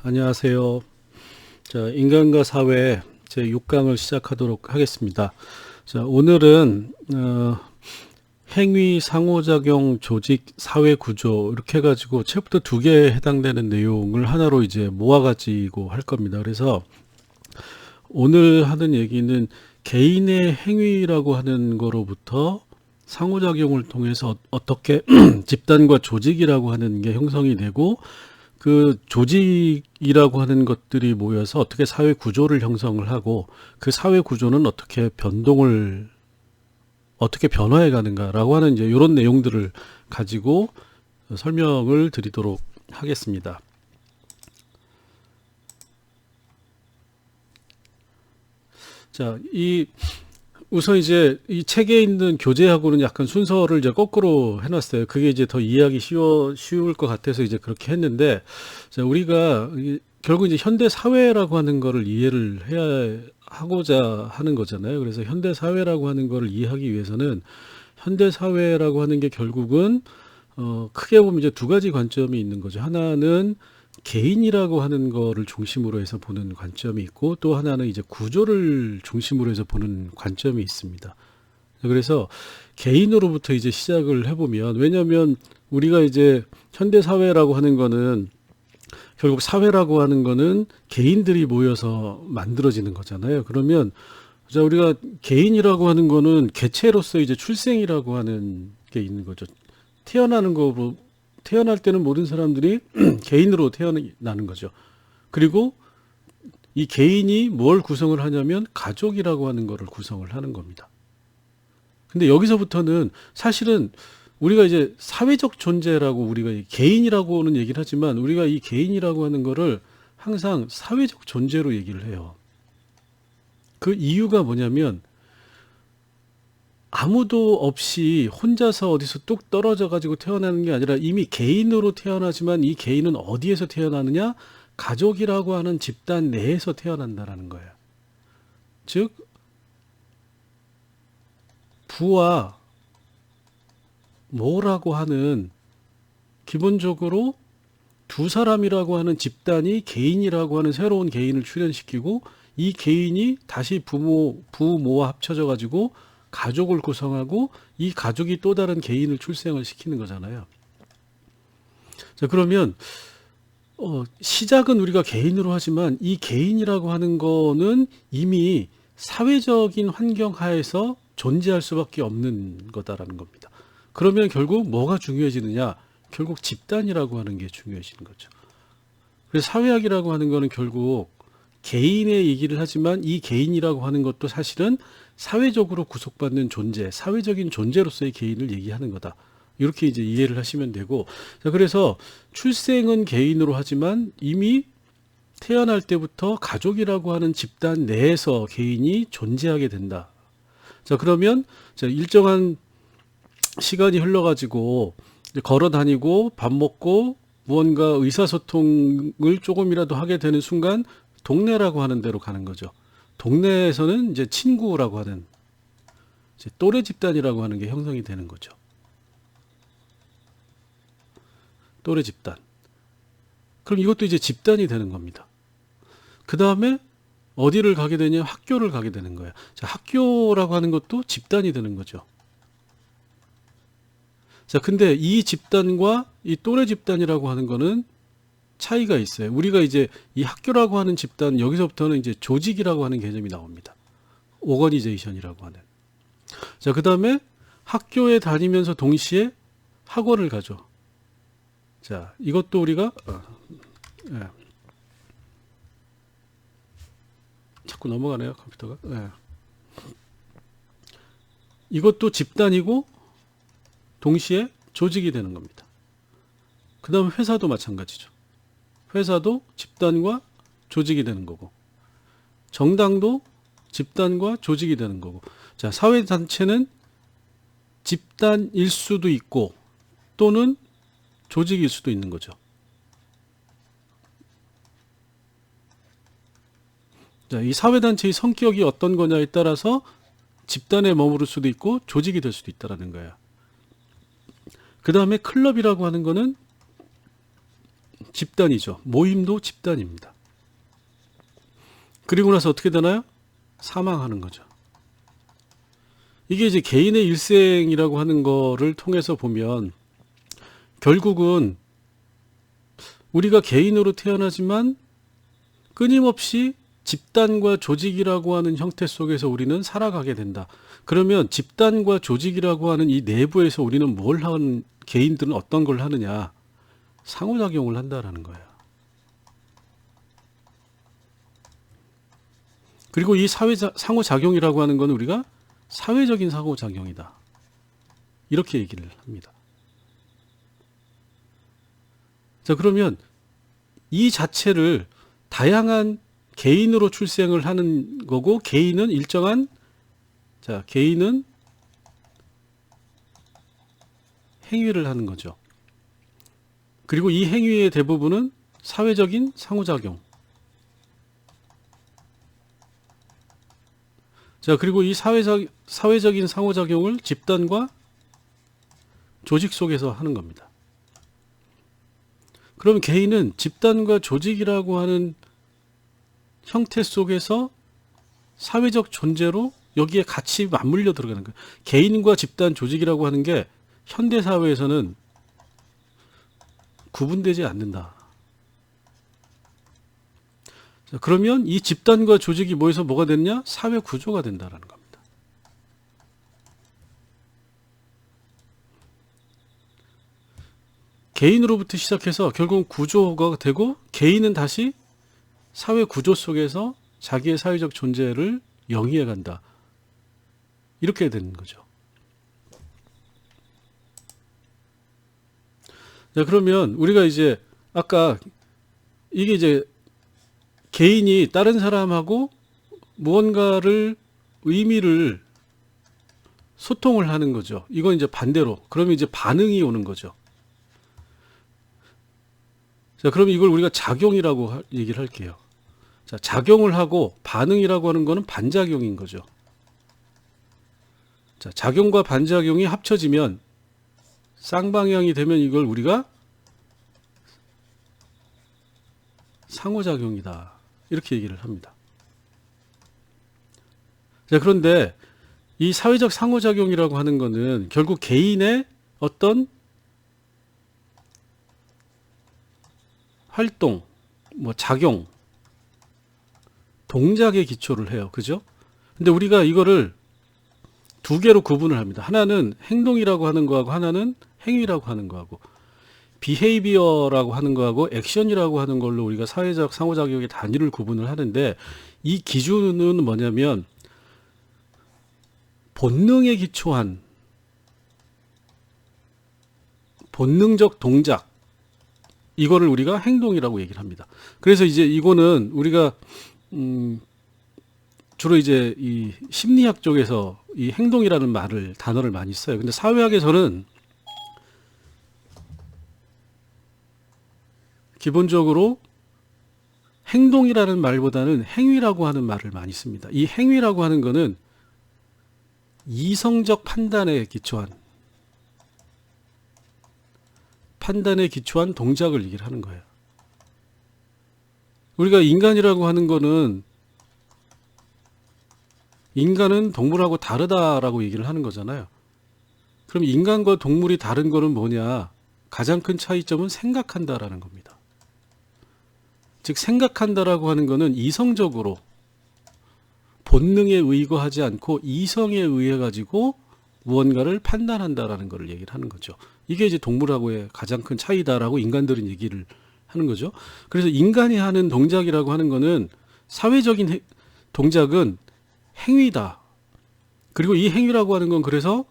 안녕하세요. 자, 인간과 사회 제 6강을 시작하도록 하겠습니다. 자, 오늘은 행위, 상호작용, 조직, 사회 구조 이렇게 해가지고 책부터 2개에 해당되는 내용을 하나로 이제 모아가지고 할 겁니다. 그래서 오늘 하는 얘기는 개인의 행위라고 하는 거로부터 상호작용을 통해서 어떻게 집단과 조직이라고 하는 게 형성이 되고, 그 조직이라고 하는 것들이 모여서 어떻게 사회 구조를 형성을 하고, 그 사회 구조는 어떻게 변화해 가는가라고 하는 이제 이런 내용들을 가지고 설명을 드리도록 하겠습니다. 자, 우선 이제 이 책에 있는 교재하고는 약간 순서를 이제 거꾸로 해놨어요. 그게 이제 더 이해하기 쉬울 것 같아서 이제 그렇게 했는데, 자, 우리가 결국 이제 현대 사회라고 하는 거를 이해를 해야 하고자 하는 거잖아요. 그래서 현대 사회라고 하는 거를 이해하기 위해서는 현대 사회라고 하는 게 결국은 크게 보면 이제 2가지 관점이 있는 거죠. 하나는 개인이라고 하는 거를 중심으로 해서 보는 관점이 있고, 또 하나는 이제 구조를 중심으로 해서 보는 관점이 있습니다. 그래서 개인으로부터 이제 시작을 해보면, 왜냐하면 우리가 이제 현대 사회라고 하는 거는 결국 사회라고 하는 거는 개인들이 모여서 만들어지는 거잖아요. 그러면 자, 우리가 개인이라고 하는 거는 개체로서 이제 출생이라고 하는 게 있는 거죠. 태어날 때는 모든 사람들이 개인으로 태어나는 거죠. 그리고 이 개인이 뭘 구성을 하냐면 가족이라고 하는 거를 구성을 하는 겁니다. 근데 여기서부터는 사실은 우리가 이제 사회적 존재라고, 우리가 개인이라고는 얘기를 하지만 우리가 이 개인이라고 하는 거를 항상 사회적 존재로 얘기를 해요. 그 이유가 뭐냐면, 아무도 없이 혼자서 어디서 뚝 떨어져 가지고 태어나는 게 아니라 이미 개인으로 태어나지만, 이 개인은 어디에서 태어나느냐? 가족이라고 하는 집단 내에서 태어난다라는 거예요. 즉 부와 모라고 하는, 기본적으로 2사람이라고 하는 집단이 개인이라고 하는 새로운 개인을 출현시키고, 이 개인이 다시 부모와 합쳐져 가지고 가족을 구성하고, 이 가족이 또 다른 개인을 출생을 시키는 거잖아요. 자, 그러면 시작은 우리가 개인으로 하지만 이 개인이라고 하는 거는 이미 사회적인 환경 하에서 존재할 수밖에 없는 거다라는 겁니다. 그러면 결국 뭐가 중요해지느냐? 결국 집단이라고 하는 게 중요해지는 거죠. 그래서 사회학이라고 하는 거는 결국 개인의 얘기를 하지만, 이 개인이라고 하는 것도 사실은 사회적으로 구속받는 존재, 사회적인 존재로서의 개인을 얘기하는 거다. 이렇게 이제 이해를 하시면 되고, 자, 그래서 출생은 개인으로 하지만 이미 태어날 때부터 가족이라고 하는 집단 내에서 개인이 존재하게 된다. 자, 그러면 일정한 시간이 흘러가지고 걸어 다니고 밥 먹고 무언가 의사소통을 조금이라도 하게 되는 순간 동네라고 하는 데로 가는 거죠. 동네에서는 이제 친구라고 하는, 이제 또래 집단이라고 하는 게 형성이 되는 거죠. 또래 집단. 그럼 이것도 이제 집단이 되는 겁니다. 그 다음에 어디를 가게 되냐? 학교를 가게 되는 거예요. 자, 학교라고 하는 것도 집단이 되는 거죠. 자, 근데 이 집단과 이 또래 집단이라고 하는 거는 차이가 있어요. 우리가 이제 이 학교라고 하는 집단, 여기서부터는 이제 조직이라고 하는 개념이 나옵니다. 오거니제이션이라고 하는. 자, 그 다음에 학교에 다니면서 동시에 학원을 가죠. 자, 이것도 우리가 예. 자꾸 넘어가네요, 컴퓨터가. 예. 이것도 집단이고 동시에 조직이 되는 겁니다. 그 다음에 회사도 마찬가지죠. 회사도 집단과 조직이 되는 거고, 정당도 집단과 조직이 되는 거고. 자, 사회단체는 집단일 수도 있고 또는 조직일 수도 있는 거죠. 자, 이 사회단체의 성격이 어떤 거냐에 따라서 집단에 머무를 수도 있고 조직이 될 수도 있다는 거예요. 그 다음에 클럽이라고 하는 거는 집단이죠. 모임도 집단입니다. 그리고 나서 어떻게 되나요? 사망하는 거죠. 이게 이제 개인의 일생이라고 하는 거를 통해서 보면 결국은 우리가 개인으로 태어나지만 끊임없이 집단과 조직이라고 하는 형태 속에서 우리는 살아가게 된다. 그러면 집단과 조직이라고 하는 이 내부에서 우리는 뭘 하는, 개인들은 어떤 걸 하느냐? 상호작용을 한다라는 거예요. 그리고 이 상호작용이라고 하는 건 우리가 사회적인 상호작용이다. 이렇게 얘기를 합니다. 자, 그러면 이 자체를 다양한 개인으로 출생을 하는 거고, 개인은 일정한, 자, 개인은 행위를 하는 거죠. 그리고 이 행위의 대부분은 사회적인 상호작용. 자, 그리고 이 사회적인 상호작용을 집단과 조직 속에서 하는 겁니다. 그럼 개인은 집단과 조직이라고 하는 형태 속에서 사회적 존재로 여기에 같이 맞물려 들어가는 거예요. 개인과 집단, 조직이라고 하는 게 현대사회에서는 구분되지 않는다. 자, 그러면 이 집단과 조직이 모여서 뭐가 됐냐? 사회 구조가 된다라는 겁니다. 개인으로부터 시작해서 결국 구조가 되고, 개인은 다시 사회 구조 속에서 자기의 사회적 존재를 영위해 간다. 이렇게 되는 거죠. 자, 그러면 우리가 이제 아까 이게 이제 개인이 다른 사람하고 무언가를 의미를 소통을 하는 거죠. 이건 이제 반대로. 그러면 이제 반응이 오는 거죠. 자, 그럼 이걸 우리가 작용이라고 얘기를 할게요. 자, 작용을 하고 반응이라고 하는 거는 반작용인 거죠. 자, 작용과 반작용이 합쳐지면 쌍방향이 되면 이걸 우리가 상호작용이다. 이렇게 얘기를 합니다. 자, 그런데 이 사회적 상호작용이라고 하는 거는 결국 개인의 어떤 활동, 작용, 동작에 기초를 해요. 그죠? 근데 우리가 이거를 두 개로 구분을 합니다. 하나는 행동이라고 하는 거하고 하나는 행위라고 하는 거하고, 비헤이비어라고 하는 거하고 액션이라고 하는 걸로 우리가 사회적 상호작용의 단위를 구분을 하는데, 이 기준은 뭐냐면 본능에 기초한 본능적 동작, 이거를 우리가 행동이라고 얘기를 합니다. 그래서 이제 이거는 우리가 주로 이제 이 심리학 쪽에서 이 행동이라는 단어를 많이 써요. 근데 사회학에서는 기본적으로 행동이라는 말보다는 행위라고 하는 말을 많이 씁니다. 이 행위라고 하는 거는 이성적 판단에 기초한 동작을 얘기를 하는 거예요. 우리가 인간이라고 하는 거는, 인간은 동물하고 다르다라고 얘기를 하는 거잖아요. 그럼 인간과 동물이 다른 거는 뭐냐? 가장 큰 차이점은 생각한다라는 겁니다. 즉, 생각한다라고 하는 거는 이성적으로 본능에 의거하지 않고 이성에 의해 가지고 무언가를 판단한다라는 것을 얘기를 하는 거죠. 이게 이제 동물하고의 가장 큰 차이다라고 인간들은 얘기를 하는 거죠. 그래서 인간이 하는 동작이라고 하는 거는, 사회적인 동작은 행위다. 그리고 이 행위라고 하는 건 그래서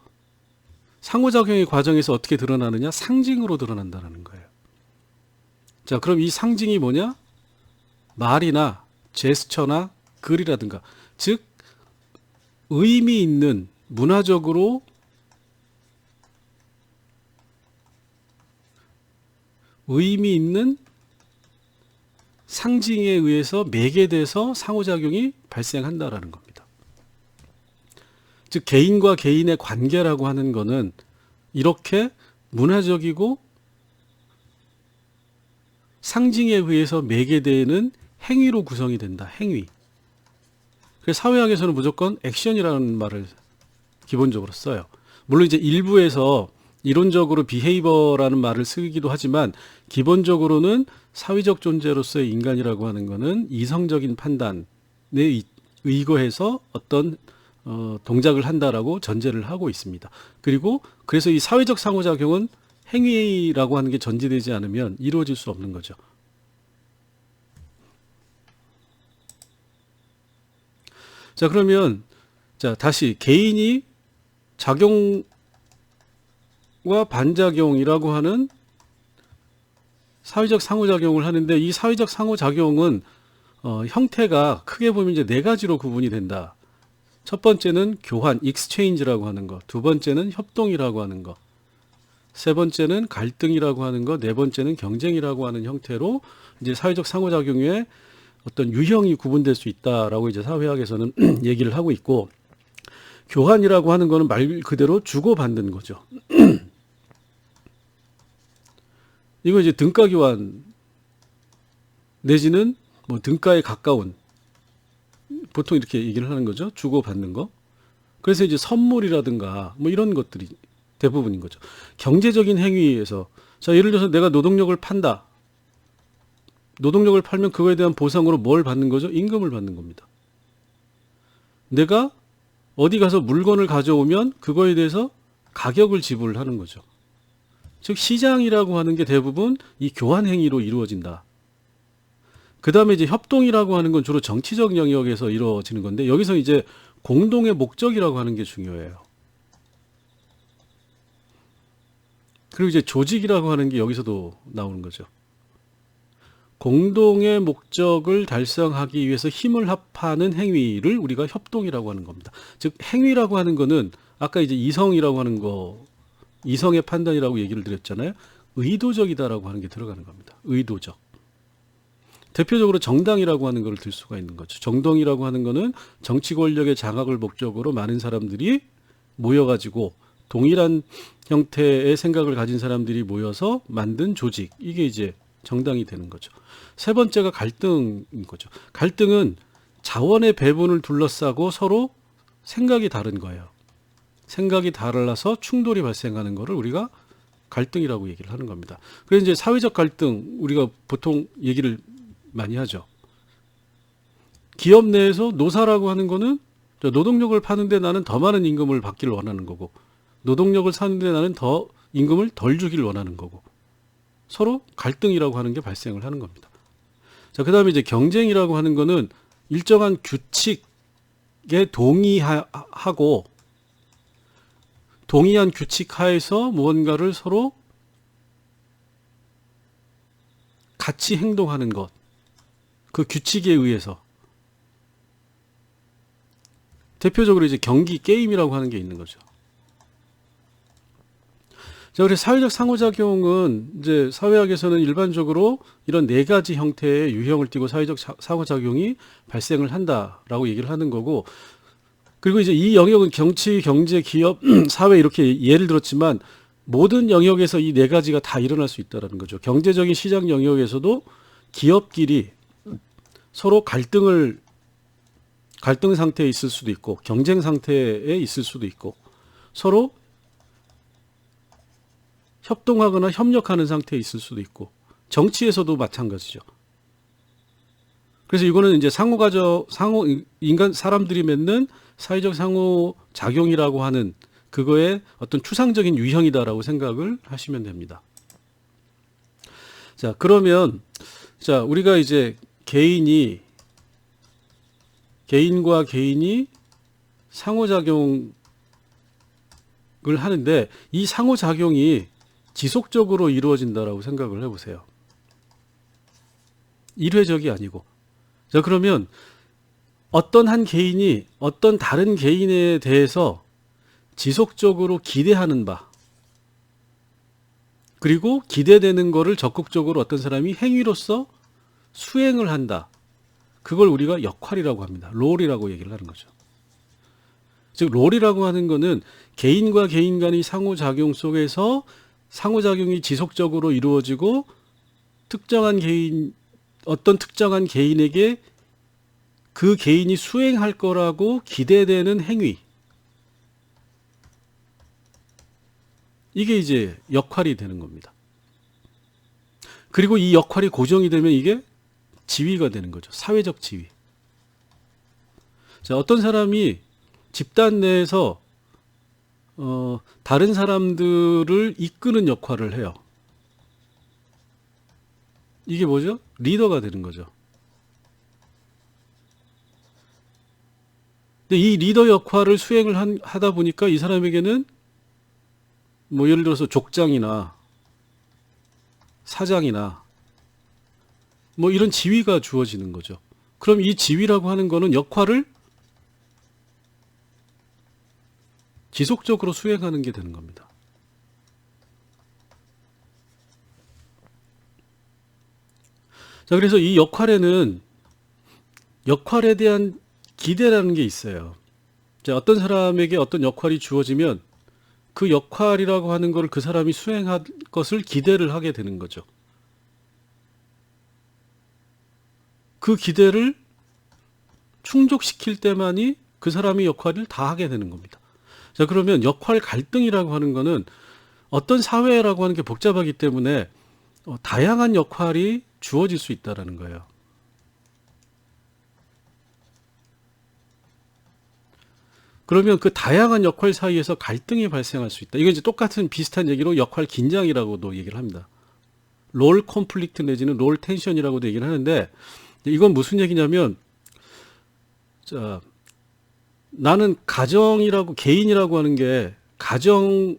상호작용의 과정에서 어떻게 드러나느냐? 상징으로 드러난다는 거예요. 자, 그럼 이 상징이 뭐냐? 말이나 제스처나 글이라든가, 즉 의미 있는, 문화적으로 의미 있는 상징에 의해서 매개돼서 상호작용이 발생한다라는 겁니다. 즉 개인과 개인의 관계라고 하는 거는 이렇게 문화적이고 상징에 의해서 매개되는 행위로 구성이 된다. 행위. 그래서 사회학에서는 무조건 액션이라는 말을 기본적으로 써요. 물론 이제 일부에서 이론적으로 비헤이버라는 말을 쓰기도 하지만 기본적으로는 사회적 존재로서의 인간이라고 하는 것은 이성적인 판단에 의거해서 어떤 동작을 한다라고 전제를 하고 있습니다. 그리고 그래서 이 사회적 상호작용은 행위라고 하는 게 전제되지 않으면 이루어질 수 없는 거죠. 자, 그러면 자, 다시 개인이 작용과 반작용이라고 하는 사회적 상호작용을 하는데 이 사회적 상호작용은 형태가 크게 보면 이제 네 가지로 구분이 된다. 첫 번째는 교환, exchange라고 하는 거. 두 번째는 협동이라고 하는 거. 세 번째는 갈등이라고 하는 거. 네 번째는 경쟁이라고 하는 형태로 이제 사회적 상호작용의 어떤 유형이 구분될 수 있다라고 이제 사회학에서는 얘기를 하고 있고, 교환이라고 하는 거는 말 그대로 주고받는 거죠. 이거 이제 등가 교환 내지는 뭐 등가에 가까운, 보통 이렇게 얘기를 하는 거죠. 주고받는 거. 그래서 이제 선물이라든가 뭐 이런 것들이 대부분인 거죠. 경제적인 행위에서, 자, 예를 들어서 내가 노동력을 판다. 노동력을 팔면 그거에 대한 보상으로 뭘 받는 거죠? 임금을 받는 겁니다. 내가 어디 가서 물건을 가져오면 그거에 대해서 가격을 지불하는 거죠. 즉 시장이라고 하는 게 대부분 이 교환 행위로 이루어진다. 그 다음에 이제 협동이라고 하는 건 주로 정치적 영역에서 이루어지는 건데, 여기서 이제 공동의 목적이라고 하는 게 중요해요. 그리고 이제 조직이라고 하는 게 여기서도 나오는 거죠. 공동의 목적을 달성하기 위해서 힘을 합하는 행위를 우리가 협동이라고 하는 겁니다. 즉 행위라고 하는 거는 아까 이제 이성이라고 하는 거, 이성의 판단이라고 얘기를 드렸잖아요. 의도적이다라고 하는 게 들어가는 겁니다. 의도적. 대표적으로 정당이라고 하는 걸 들 수가 있는 거죠. 정당이라고 하는 거는 정치 권력의 장악을 목적으로 많은 사람들이 모여가지고 동일한 형태의 생각을 가진 사람들이 모여서 만든 조직. 이게 이제 정당이 되는 거죠. 세 번째가 갈등인 거죠. 갈등은 자원의 배분을 둘러싸고 서로 생각이 다른 거예요. 생각이 달라서 충돌이 발생하는 거를 우리가 갈등이라고 얘기를 하는 겁니다. 그래서 이제 사회적 갈등, 우리가 보통 얘기를 많이 하죠. 기업 내에서 노사라고 하는 거는 노동력을 파는데 나는 더 많은 임금을 받기를 원하는 거고, 노동력을 사는데 나는 더 임금을 덜 주기를 원하는 거고, 서로 갈등이라고 하는 게 발생을 하는 겁니다. 자, 그 다음에 이제 경쟁이라고 하는 거는 일정한 규칙에 동의하고 동의한 규칙 하에서 무언가를 서로 같이 행동하는 것. 그 규칙에 의해서. 대표적으로 이제 경기 게임이라고 하는 게 있는 거죠. 자, 그래서 사회적 상호작용은 이제 사회학에서는 일반적으로 이런 네 가지 형태의 유형을 띠고 사회적 상호작용이 발생을 한다라고 얘기를 하는 거고, 그리고 이제 이 영역은 정치, 경제, 기업, 사회 이렇게 예를 들었지만 모든 영역에서 이 네 가지가 다 일어날 수 있다는 거죠. 경제적인 시장 영역에서도 기업끼리 서로 갈등 상태에 있을 수도 있고, 경쟁 상태에 있을 수도 있고, 서로 협동하거나 협력하는 상태에 있을 수도 있고, 정치에서도 마찬가지죠. 그래서 이거는 이제 인간 사람들이 맺는 사회적 상호작용이라고 하는 그거의 어떤 추상적인 유형이다라고 생각을 하시면 됩니다. 자, 그러면 자, 우리가 이제 개인과 개인이 상호작용을 하는데 이 상호작용이 지속적으로 이루어진다라고 생각을 해보세요. 일회적이 아니고. 자, 그러면 어떤 한 개인이 어떤 다른 개인에 대해서 지속적으로 기대하는 바, 그리고 기대되는 거를 적극적으로 어떤 사람이 행위로서 수행을 한다. 그걸 우리가 역할이라고 합니다. 롤이라고 얘기를 하는 거죠. 즉 롤이라고 하는 거는 개인과 개인 간의 상호작용 속에서 상호작용이 지속적으로 이루어지고 특정한 개인, 어떤 특정한 개인에게 그 개인이 수행할 거라고 기대되는 행위. 이게 이제 역할이 되는 겁니다. 그리고 이 역할이 고정이 되면 이게 지위가 되는 거죠. 사회적 지위. 자, 어떤 사람이 집단 내에서 다른 사람들을 이끄는 역할을 해요. 이게 뭐죠? 리더가 되는 거죠. 근데 이 리더 역할을 수행을 하다 보니까 이 사람에게는 뭐 예를 들어서 족장이나 사장이나 뭐 이런 지위가 주어지는 거죠. 그럼 이 지위라고 하는 거는 역할을 지속적으로 수행하는 게 되는 겁니다. 자, 그래서 이 역할에는 역할에 대한 기대라는 게 있어요. 자, 어떤 사람에게 어떤 역할이 주어지면 그 역할이라고 하는 걸 그 사람이 수행할 것을 기대를 하게 되는 거죠. 그 기대를 충족시킬 때만이 그 사람이 역할을 다 하게 되는 겁니다. 자, 그러면 역할 갈등이라고 하는 거는 어떤 사회라고 하는 게 복잡하기 때문에 다양한 역할이 주어질 수 있다는 거예요. 그러면 그 다양한 역할 사이에서 갈등이 발생할 수 있다. 이건 이제 똑같은 비슷한 얘기로 역할 긴장이라고도 얘기를 합니다. 롤 콘플릭트 내지는 롤 텐션이라고도 얘기를 하는데, 이건 무슨 얘기냐면, 자, 나는 가정이라고, 개인이라고 하는 게 가정이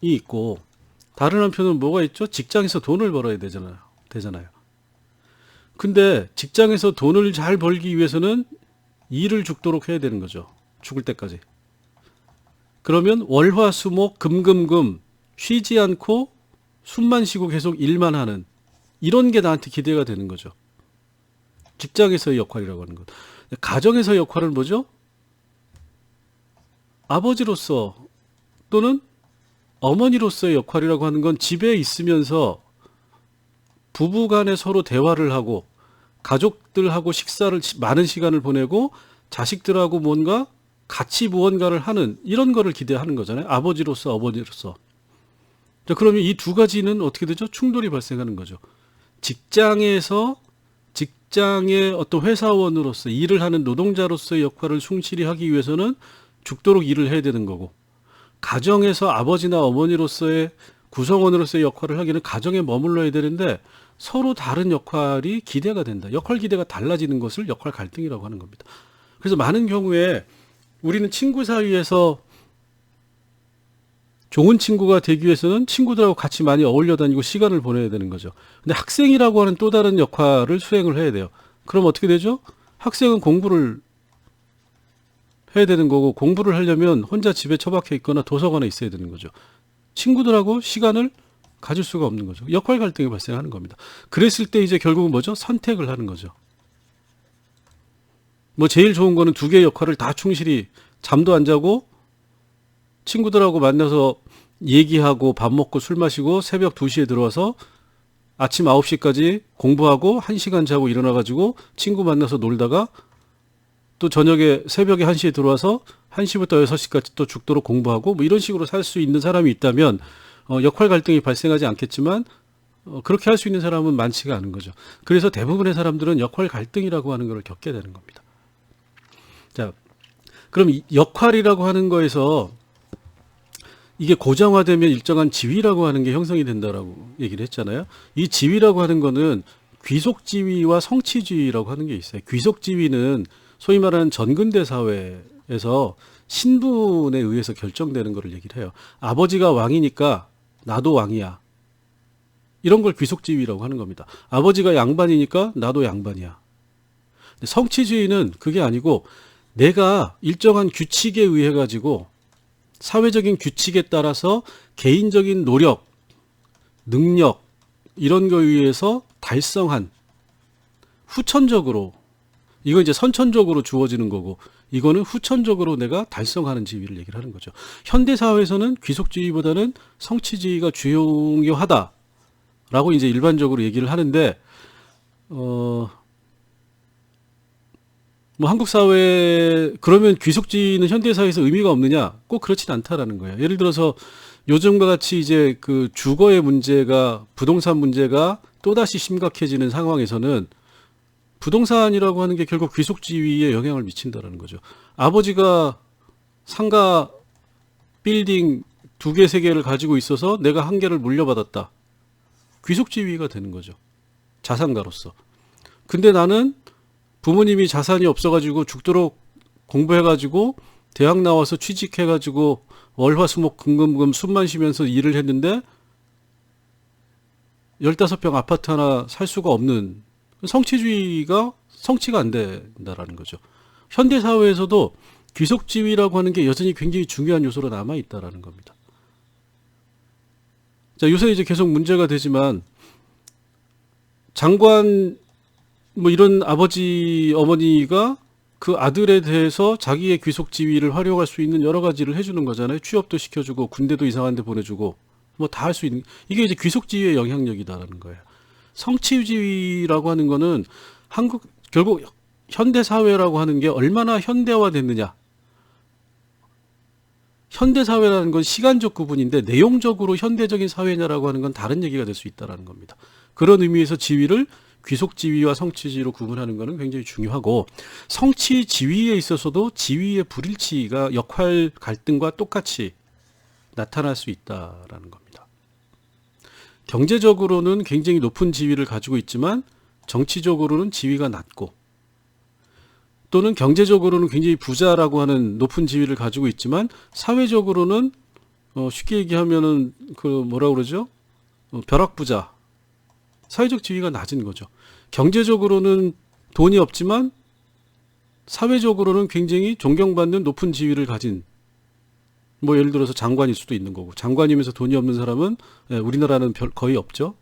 있고, 다른 한편은 뭐가 있죠? 직장에서 돈을 벌어야 되잖아요. 근데 직장에서 돈을 잘 벌기 위해서는 일을 죽도록 해야 되는 거죠. 죽을 때까지. 그러면 월화수목 금금금 쉬지 않고 숨만 쉬고 계속 일만 하는 이런 게 나한테 기대가 되는 거죠. 직장에서의 역할이라고 하는 것. 가정에서의 역할은 뭐죠? 아버지로서 또는 어머니로서의 역할이라고 하는 건 집에 있으면서 부부 간에 서로 대화를 하고 가족들하고 식사를 많은 시간을 보내고 자식들하고 뭔가 같이 무언가를 하는 이런 거를 기대하는 거잖아요. 아버지로서 어머니로서. 자, 그러면 이 두 가지는 어떻게 되죠? 충돌이 발생하는 거죠. 직장의 어떤 회사원으로서 일을 하는 노동자로서의 역할을 충실히 하기 위해서는 죽도록 일을 해야 되는 거고, 가정에서 아버지나 어머니로서의 구성원으로서의 역할을 하기는 가정에 머물러야 되는데 서로 다른 역할이 기대가 된다. 역할 기대가 달라지는 것을 역할 갈등이라고 하는 겁니다. 그래서 많은 경우에 우리는 친구 사이에서 좋은 친구가 되기 위해서는 친구들하고 같이 많이 어울려 다니고 시간을 보내야 되는 거죠. 근데 학생이라고 하는 또 다른 역할을 수행을 해야 돼요. 그럼 어떻게 되죠? 학생은 공부를 해야 되는 거고, 공부를 하려면 혼자 집에 처박혀 있거나 도서관에 있어야 되는 거죠. 친구들하고 시간을 가질 수가 없는 거죠. 역할 갈등이 발생하는 겁니다. 그랬을 때 이제 결국은 뭐죠? 선택을 하는 거죠. 뭐 제일 좋은 거는 두 개의 역할을 다 충실히 잠도 안 자고 친구들하고 만나서 얘기하고 밥 먹고 술 마시고 새벽 2시에 들어와서 아침 9시까지 공부하고 1시간 자고 일어나가지고 친구 만나서 놀다가 또 저녁에 새벽에 1시에 들어와서 1시부터 6시까지 또 죽도록 공부하고 뭐 이런 식으로 살 수 있는 사람이 있다면 역할 갈등이 발생하지 않겠지만 그렇게 할 수 있는 사람은 많지가 않은 거죠. 그래서 대부분의 사람들은 역할 갈등이라고 하는 걸 겪게 되는 겁니다. 자, 그럼 이 역할이라고 하는 거에서 이게 고정화되면 일정한 지위라고 하는 게 형성이 된다라고 얘기를 했잖아요. 이 지위라고 하는 거는 귀속 지위와 성치 지위라고 하는 게 있어요. 귀속 지위는 소위 말하는 전근대 사회에서 신분에 의해서 결정되는 거를 얘기를 해요. 아버지가 왕이니까 나도 왕이야. 이런 걸 귀속지위라고 하는 겁니다. 아버지가 양반이니까 나도 양반이야. 성치주의는 그게 아니고 내가 일정한 규칙에 의해 가지고 사회적인 규칙에 따라서 개인적인 노력, 능력 이런 거에 의해서 달성한 후천적으로, 이거 이제 선천적으로 주어지는 거고 이거는 후천적으로 내가 달성하는 지위를 얘기를 하는 거죠. 현대 사회에서는 귀속지위보다는 성치지위가 중요하다라고 라고 이제 일반적으로 얘기를 하는데, 뭐 한국 사회, 그러면 귀속지위는 현대사회에서 의미가 없느냐? 꼭 그렇진 않다라는 거예요. 예를 들어서 요즘과 같이 이제 그 주거의 문제가, 부동산 문제가 또다시 심각해지는 상황에서는 부동산이라고 하는 게 결국 귀속지위에 영향을 미친다라는 거죠. 아버지가 상가 빌딩 2개, 3개를 가지고 있어서 내가 1개를 물려받았다. 귀속지위가 되는 거죠. 자산가로서. 근데 나는 부모님이 자산이 없어가지고 죽도록 공부해가지고 대학 나와서 취직해가지고 월화수목금금금 숨만 쉬면서 일을 했는데 15평 아파트 하나 살 수가 없는 성취주의가 성취가 안 된다라는 거죠. 현대사회에서도 귀속지위라고 하는 게 여전히 굉장히 중요한 요소로 남아있다라는 겁니다. 자, 요새 이제 계속 문제가 되지만 장관 뭐 이런 아버지 어머니가 그 아들에 대해서 자기의 귀속 지위를 활용할 수 있는 여러 가지를 해주는 거잖아요. 취업도 시켜주고 군대도 이상한 데 보내주고 뭐 다 할 수 있는, 이게 이제 귀속 지위의 영향력이다라는 거예요. 성취 지위라고 하는 거는 결국 현대 사회라고 하는 게 얼마나 현대화됐느냐. 현대 사회라는 건 시간적 구분인데 내용적으로 현대적인 사회냐라고 하는 건 다른 얘기가 될 수 있다라는 겁니다. 그런 의미에서 지위를 귀속 지위와 성취 지위로 구분하는 것은 굉장히 중요하고, 성취 지위에 있어서도 지위의 불일치가 역할 갈등과 똑같이 나타날 수 있다라는 겁니다. 경제적으로는 굉장히 높은 지위를 가지고 있지만 정치적으로는 지위가 낮고, 또는 경제적으로는 굉장히 부자라고 하는 높은 지위를 가지고 있지만 사회적으로는 쉽게 얘기하면은 그 뭐라 그러죠? 벼락부자, 사회적 지위가 낮은 거죠. 경제적으로는 돈이 없지만 사회적으로는 굉장히 존경받는 높은 지위를 가진, 뭐 예를 들어서 장관일 수도 있는 거고, 장관이면서 돈이 없는 사람은 우리나라는 거의 없죠.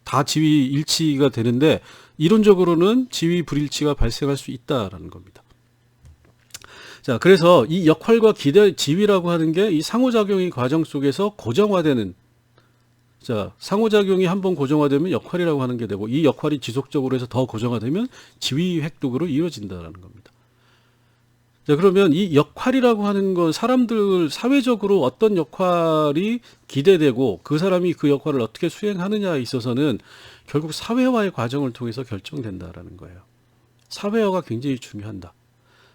다 지위 일치가 되는데 이론적으로는 지위 불일치가 발생할 수 있다라는 겁니다. 자, 그래서 이 역할과 기대, 지위라고 하는 게 이 상호작용의 과정 속에서 고정화되는, 자, 상호작용이 한번 고정화되면 역할이라고 하는 게 되고, 이 역할이 지속적으로 해서 더 고정화되면 지위 획득으로 이루어진다는 겁니다. 자, 그러면 이 역할이라고 하는 건 사람들 사회적으로 어떤 역할이 기대되고 그 사람이 그 역할을 어떻게 수행하느냐에 있어서는 결국 사회화의 과정을 통해서 결정된다라는 거예요. 사회화가 굉장히 중요하다.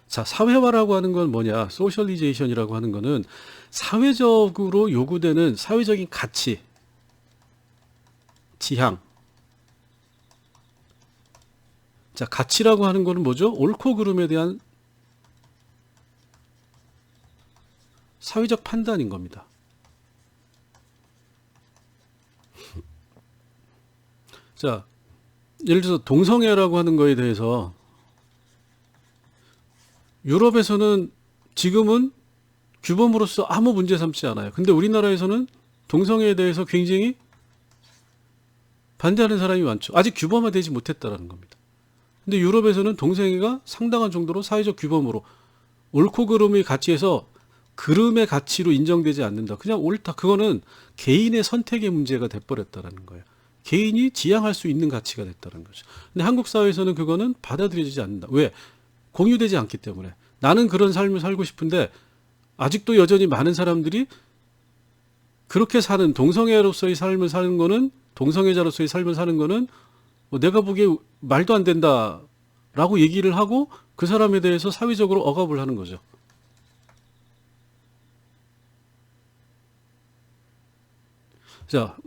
자, 사회화라고 하는 건 뭐냐? 소셜리제이션이라고 하는 거는 사회적으로 요구되는 사회적인 가치, 지향. 자, 가치라고 하는 거는 뭐죠? 옳고 그름에 대한 사회적 판단인 겁니다. 자, 예를 들어서 동성애라고 하는 거에 대해서 유럽에서는 지금은 규범으로서 아무 문제 삼지 않아요. 근데 우리나라에서는 동성애에 대해서 굉장히 반대하는 사람이 많죠. 아직 규범화되지 못했다라는 겁니다. 근데 유럽에서는 동성애가 상당한 정도로 사회적 규범으로 옳고 그름의 가치에서 그름의 가치로 인정되지 않는다. 그냥 옳다. 그거는 개인의 선택의 문제가 돼버렸다라는 거예요. 개인이 지향할 수 있는 가치가 됐다는 거죠. 근데 한국 사회에서는 그거는 받아들여지지 않는다. 왜? 공유되지 않기 때문에. 나는 그런 삶을 살고 싶은데 아직도 여전히 많은 사람들이 그렇게 사는, 동성애로서의 삶을 사는 거는, 동성애자로서의 삶을 사는 거는 내가 보기에 말도 안 된다라고 얘기를 하고 그 사람에 대해서 사회적으로 억압을 하는 거죠. 자,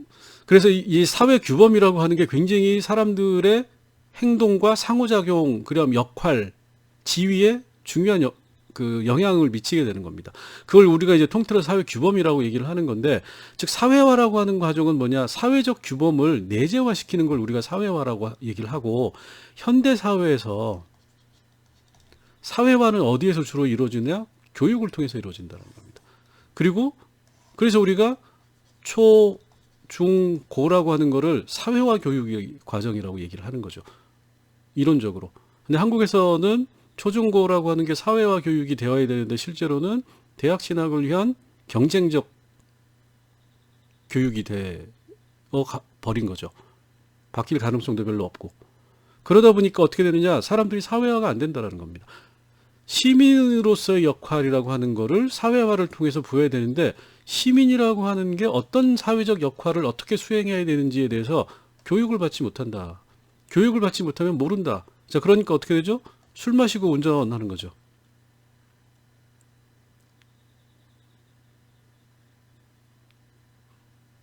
그래서 이 사회 규범이라고 하는 게 굉장히 사람들의 행동과 상호작용, 그다음 역할, 지위에 중요한 그 영향을 미치게 되는 겁니다. 그걸 우리가 이제 통틀어 사회 규범이라고 얘기를 하는 건데, 즉 사회화라고 하는 과정은 뭐냐? 사회적 규범을 내재화시키는 걸 우리가 사회화라고 얘기를 하고, 현대 사회에서 사회화는 어디에서 주로 이루어지냐? 교육을 통해서 이루어진다는 겁니다. 그리고 그래서 우리가 초, 중, 고라고 하는 거를 사회화 교육의 과정이라고 얘기를 하는 거죠. 이론적으로. 근데 한국에서는 초중고라고 하는 게 사회화 교육이 되어야 되는데 실제로는 대학 진학을 위한 경쟁적 교육이 버린 거죠. 바뀔 가능성도 별로 없고. 그러다 보니까 어떻게 되느냐? 사람들이 사회화가 안 된다는 겁니다. 시민으로서의 역할이라고 하는 거를 사회화를 통해서 보여야 되는데, 시민이라고 하는 게 어떤 사회적 역할을 어떻게 수행해야 되는지에 대해서 교육을 받지 못한다. 교육을 받지 못하면 모른다. 자, 그러니까 어떻게 되죠? 술 마시고 운전하는 거죠.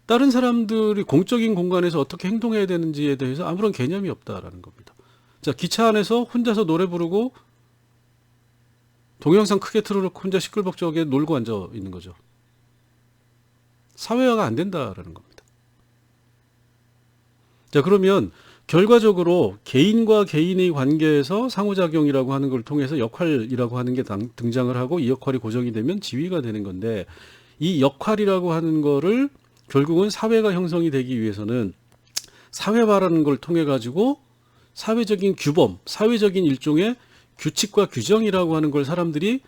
다른 사람들이 공적인 공간에서 어떻게 행동해야 되는지에 대해서 아무런 개념이 없다라는 겁니다. 자, 기차 안에서 혼자서 노래 부르고 동영상 크게 틀어놓고 혼자 시끌벅적하게 놀고 앉아 있는 거죠. 사회화가 안 된다라는 겁니다. 자, 그러면 결과적으로 개인과 개인의 관계에서 상호작용이라고 하는 걸 통해서 역할이라고 하는 게 등장을 하고, 이 역할이 고정이 되면 지위가 되는 건데, 이 역할이라고 하는 거를 결국은 사회가 형성이 되기 위해서는 사회화라는 걸 통해 가지고 사회적인 규범, 사회적인 일종의 규칙과 규정이라고 하는 걸 사람들이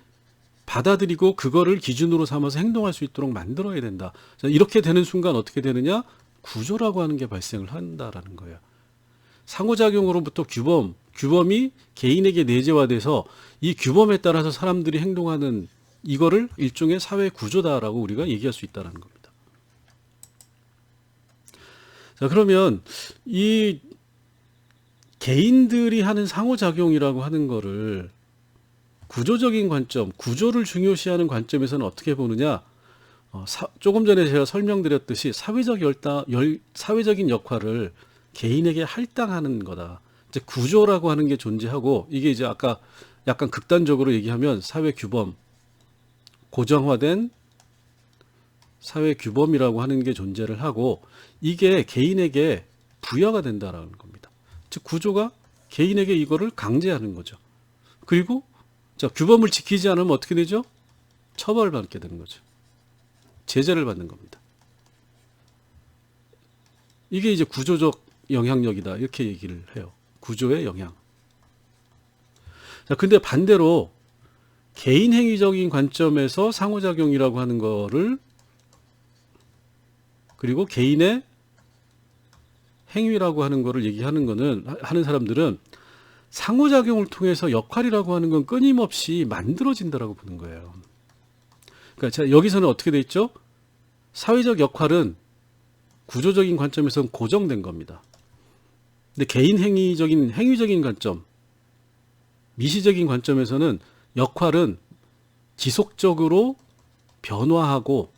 받아들이고 그거를 기준으로 삼아서 행동할 수 있도록 만들어야 된다. 자, 이렇게 되는 순간 어떻게 되느냐? 구조라고 하는 게 발생을 한다라는 거예요. 상호작용으로부터 규범이 개인에게 내재화돼서 이 규범에 따라서 사람들이 행동하는, 이거를 일종의 사회 구조다라고 우리가 얘기할 수 있다는 겁니다. 자, 그러면 이 개인들이 하는 상호작용이라고 하는 거를 구조적인 관점, 구조를 중요시하는 관점에서는 어떻게 보느냐? 조금 전에 제가 설명드렸듯이 사회적인 역할을 개인에게 할당하는 거다. 이제 구조라고 하는 게 존재하고, 이게 이제 아까 약간 극단적으로 얘기하면 사회 규범, 고정화된 사회 규범이라고 하는 게 존재를 하고, 이게 개인에게 부여가 된다라는 겁니다. 즉 구조가 개인에게 이거를 강제하는 거죠. 그리고 자, 규범을 지키지 않으면 어떻게 되죠? 처벌받게 되는 거죠. 제재를 받는 겁니다. 이게 이제 구조적 영향력이다, 이렇게 얘기를 해요. 구조의 영향. 자, 근데 반대로 개인 행위적인 관점에서 상호작용이라고 하는 거를, 그리고 개인의 행위라고 하는 거를 하는 사람들은 상호작용을 통해서 역할이라고 하는 건 끊임없이 만들어진다라고 보는 거예요. 그러니까 자, 여기서는 어떻게 돼 있죠? 사회적 역할은 구조적인 관점에서는 고정된 겁니다. 근데 개인 행위적인 관점, 미시적인 관점에서는 역할은 지속적으로 변화하고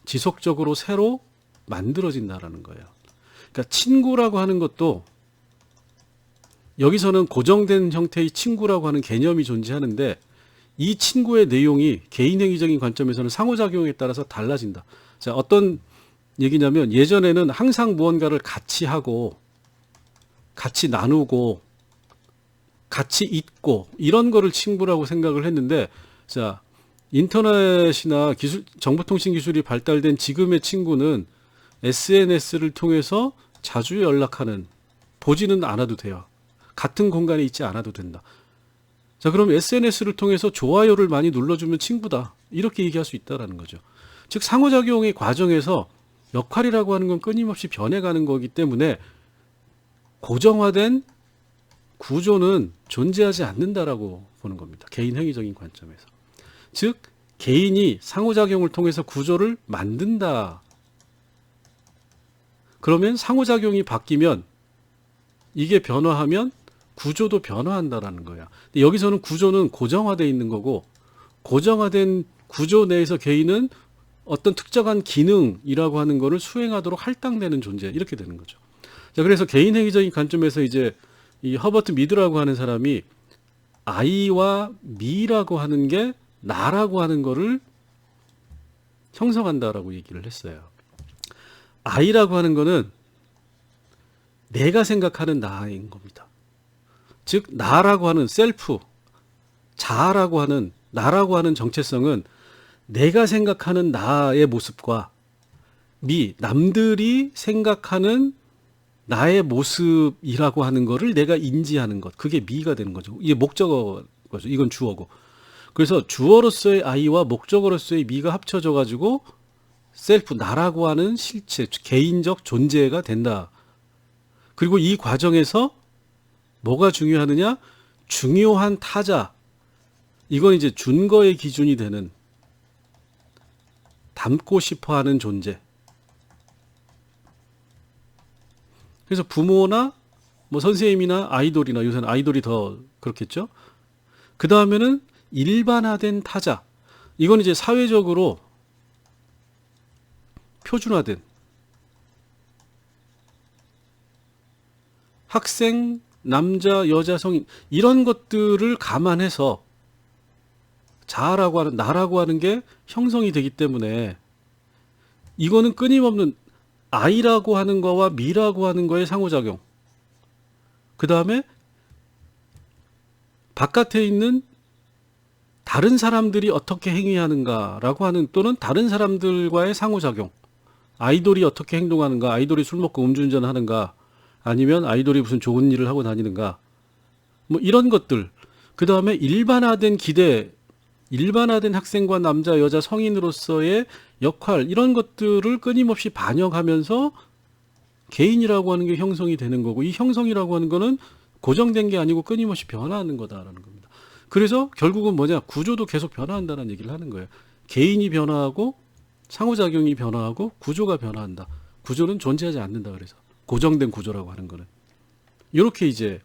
지속적으로 새로 만들어진다라는 거예요. 그러니까 친구라고 하는 것도 여기서는 고정된 형태의 친구라고 하는 개념이 존재하는데, 이 친구의 내용이 개인 행위적인 관점에서는 상호작용에 따라서 달라진다. 자, 어떤 얘기냐면, 예전에는 항상 무언가를 같이 하고 같이 나누고 같이 있고 이런 거를 친구라고 생각을 했는데, 자, 인터넷이나 정보통신 기술이 발달된 지금의 친구는 SNS를 통해서 자주 연락하는, 보지는 않아도 돼요. 같은 공간에 있지 않아도 된다. 자, 그럼 SNS를 통해서 좋아요를 많이 눌러주면 친구다, 이렇게 얘기할 수 있다는 거죠. 즉 상호작용의 과정에서 역할이라고 하는 건 끊임없이 변해가는 거기 때문에 고정화된 구조는 존재하지 않는다라고 보는 겁니다. 개인 행위적인 관점에서. 즉 개인이 상호작용을 통해서 구조를 만든다. 그러면 상호작용이 바뀌면, 이게 변화하면 구조도 변화한다라는 거야. 근데 여기서는 구조는 고정화되어 있는 거고, 고정화된 구조 내에서 개인은 어떤 특정한 기능이라고 하는 거를 수행하도록 할당되는 존재, 이렇게 되는 거죠. 자, 그래서 개인 행위적인 관점에서 이제 이 허버트 미드라고 하는 사람이 I와 me라고 하는 게 나라고 하는 거를 형성한다라고 얘기를 했어요. I라고 하는 거는 내가 생각하는 나인 겁니다. 즉 나라고 하는 셀프, 자아라고 하는, 나라고 하는 정체성은 내가 생각하는 나의 모습과 남들이 생각하는 나의 모습이라고 하는 거를 내가 인지하는 것, 그게 미가 되는 거죠. 이게 목적어죠. 이건 주어고. 그래서 주어로서의 I와 목적어로서의 미가 합쳐져 가지고 셀프, 나라고 하는 실체, 개인적 존재가 된다. 그리고 이 과정에서 뭐가 중요하느냐? 중요한 타자. 이건 이제 준거의 기준이 되는, 닮고 싶어 하는 존재. 그래서 부모나 뭐 선생님이나 아이돌이나, 요새는 아이돌이 더 그렇겠죠? 그 다음에는 일반화된 타자. 이건 이제 사회적으로 표준화된 학생, 남자, 여자, 성인, 이런 것들을 감안해서 자아라고 하는, 나라고 하는 게 형성이 되기 때문에 이거는 끊임없는 아이라고 하는 거와 미라고 하는 거의 상호작용. 그 다음에 바깥에 있는 다른 사람들이 어떻게 행위하는가라고 하는, 또는 다른 사람들과의 상호작용. 아이돌이 어떻게 행동하는가, 아이돌이 술 먹고 음주운전 하는가, 아니면 아이돌이 무슨 좋은 일을 하고 다니는가, 뭐 이런 것들. 그 다음에 일반화된 기대, 일반화된 학생과 남자, 여자, 성인으로서의 역할, 이런 것들을 끊임없이 반영하면서 개인이라고 하는 게 형성이 되는 거고, 이 형성이라고 하는 거는 고정된 게 아니고 끊임없이 변화하는 거다라는 겁니다. 그래서 결국은 뭐냐, 구조도 계속 변화한다는 얘기를 하는 거예요. 개인이 변화하고 상호작용이 변화하고 구조가 변화한다. 구조는 존재하지 않는다. 그래서 고정된 구조라고 하는 거는 이렇게 이제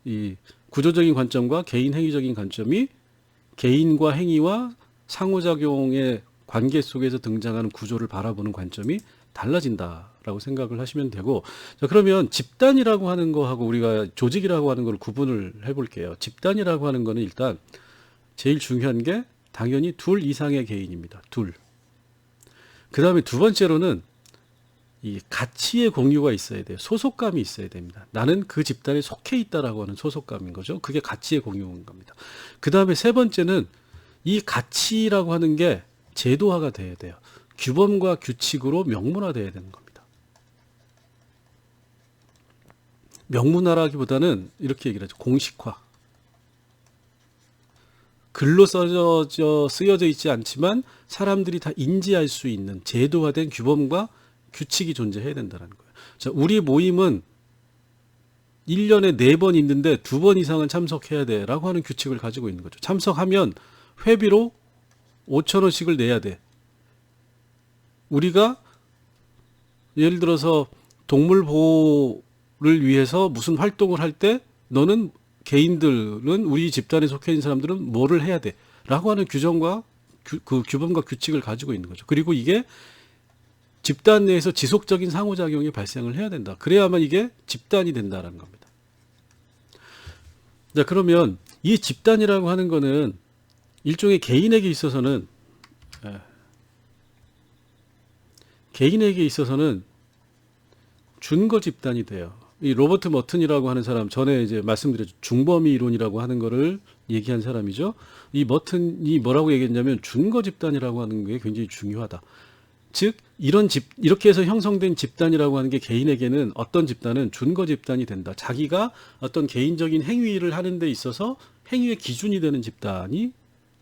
이 구조적인 관점과 개인 행위적인 관점이 개인과 행위와 상호작용의 관계 속에서 등장하는 구조를 바라보는 관점이 달라진다라고 생각을 하시면 되고, 자, 그러면 집단이라고 하는 거하고 우리가 조직이라고 하는 걸 구분을 해볼게요. 집단이라고 하는 거는 일단 제일 중요한 게 당연히 둘 이상의 개인입니다. 둘. 그 다음에 두 번째로는 이 가치의 공유가 있어야 돼요. 소속감이 있어야 됩니다. 나는 그 집단에 속해 있다라고 하는 소속감인 거죠. 그게 가치의 공유인 겁니다. 그 다음에 세 번째는 이 가치라고 하는 게 제도화가 돼야 돼요. 규범과 규칙으로 명문화돼야 되는 겁니다. 명문화라기보다는 이렇게 얘기를 하죠. 공식화. 글로 쓰여져 있지 않지만 사람들이 다 인지할 수 있는 제도화된 규범과 규칙이 존재해야 된다는 거예요. 자, 우리 모임은 1년에 4번 있는데 2번 이상은 참석해야 돼 라고 하는 규칙을 가지고 있는 거죠. 참석하면 회비로 5,000원씩을 내야 돼. 우리가 예를 들어서 동물 보호를 위해서 무슨 활동을 할 때 너는, 개인들은, 우리 집단에 속해 있는 사람들은 뭐를 해야 돼 라고 하는 규정과 그 규범과 규칙을 가지고 있는 거죠. 그리고 이게 집단 내에서 지속적인 상호작용이 발생을 해야 된다. 그래야만 이게 집단이 된다는 겁니다. 자, 그러면 이 집단이라고 하는 거는 일종의 개인에게 있어서는 준거 집단이 돼요. 이 로버트 머튼이라고 하는 사람, 전에 이제 말씀드렸죠. 중범위 이론이라고 하는 거를 얘기한 사람이죠. 이 머튼이 뭐라고 얘기했냐면 준거 집단이라고 하는 게 굉장히 중요하다. 즉 이렇게 해서 형성된 집단이라고 하는 게 개인에게는, 어떤 집단은 준거 집단이 된다. 자기가 어떤 개인적인 행위를 하는 데 있어서 행위의 기준이 되는 집단이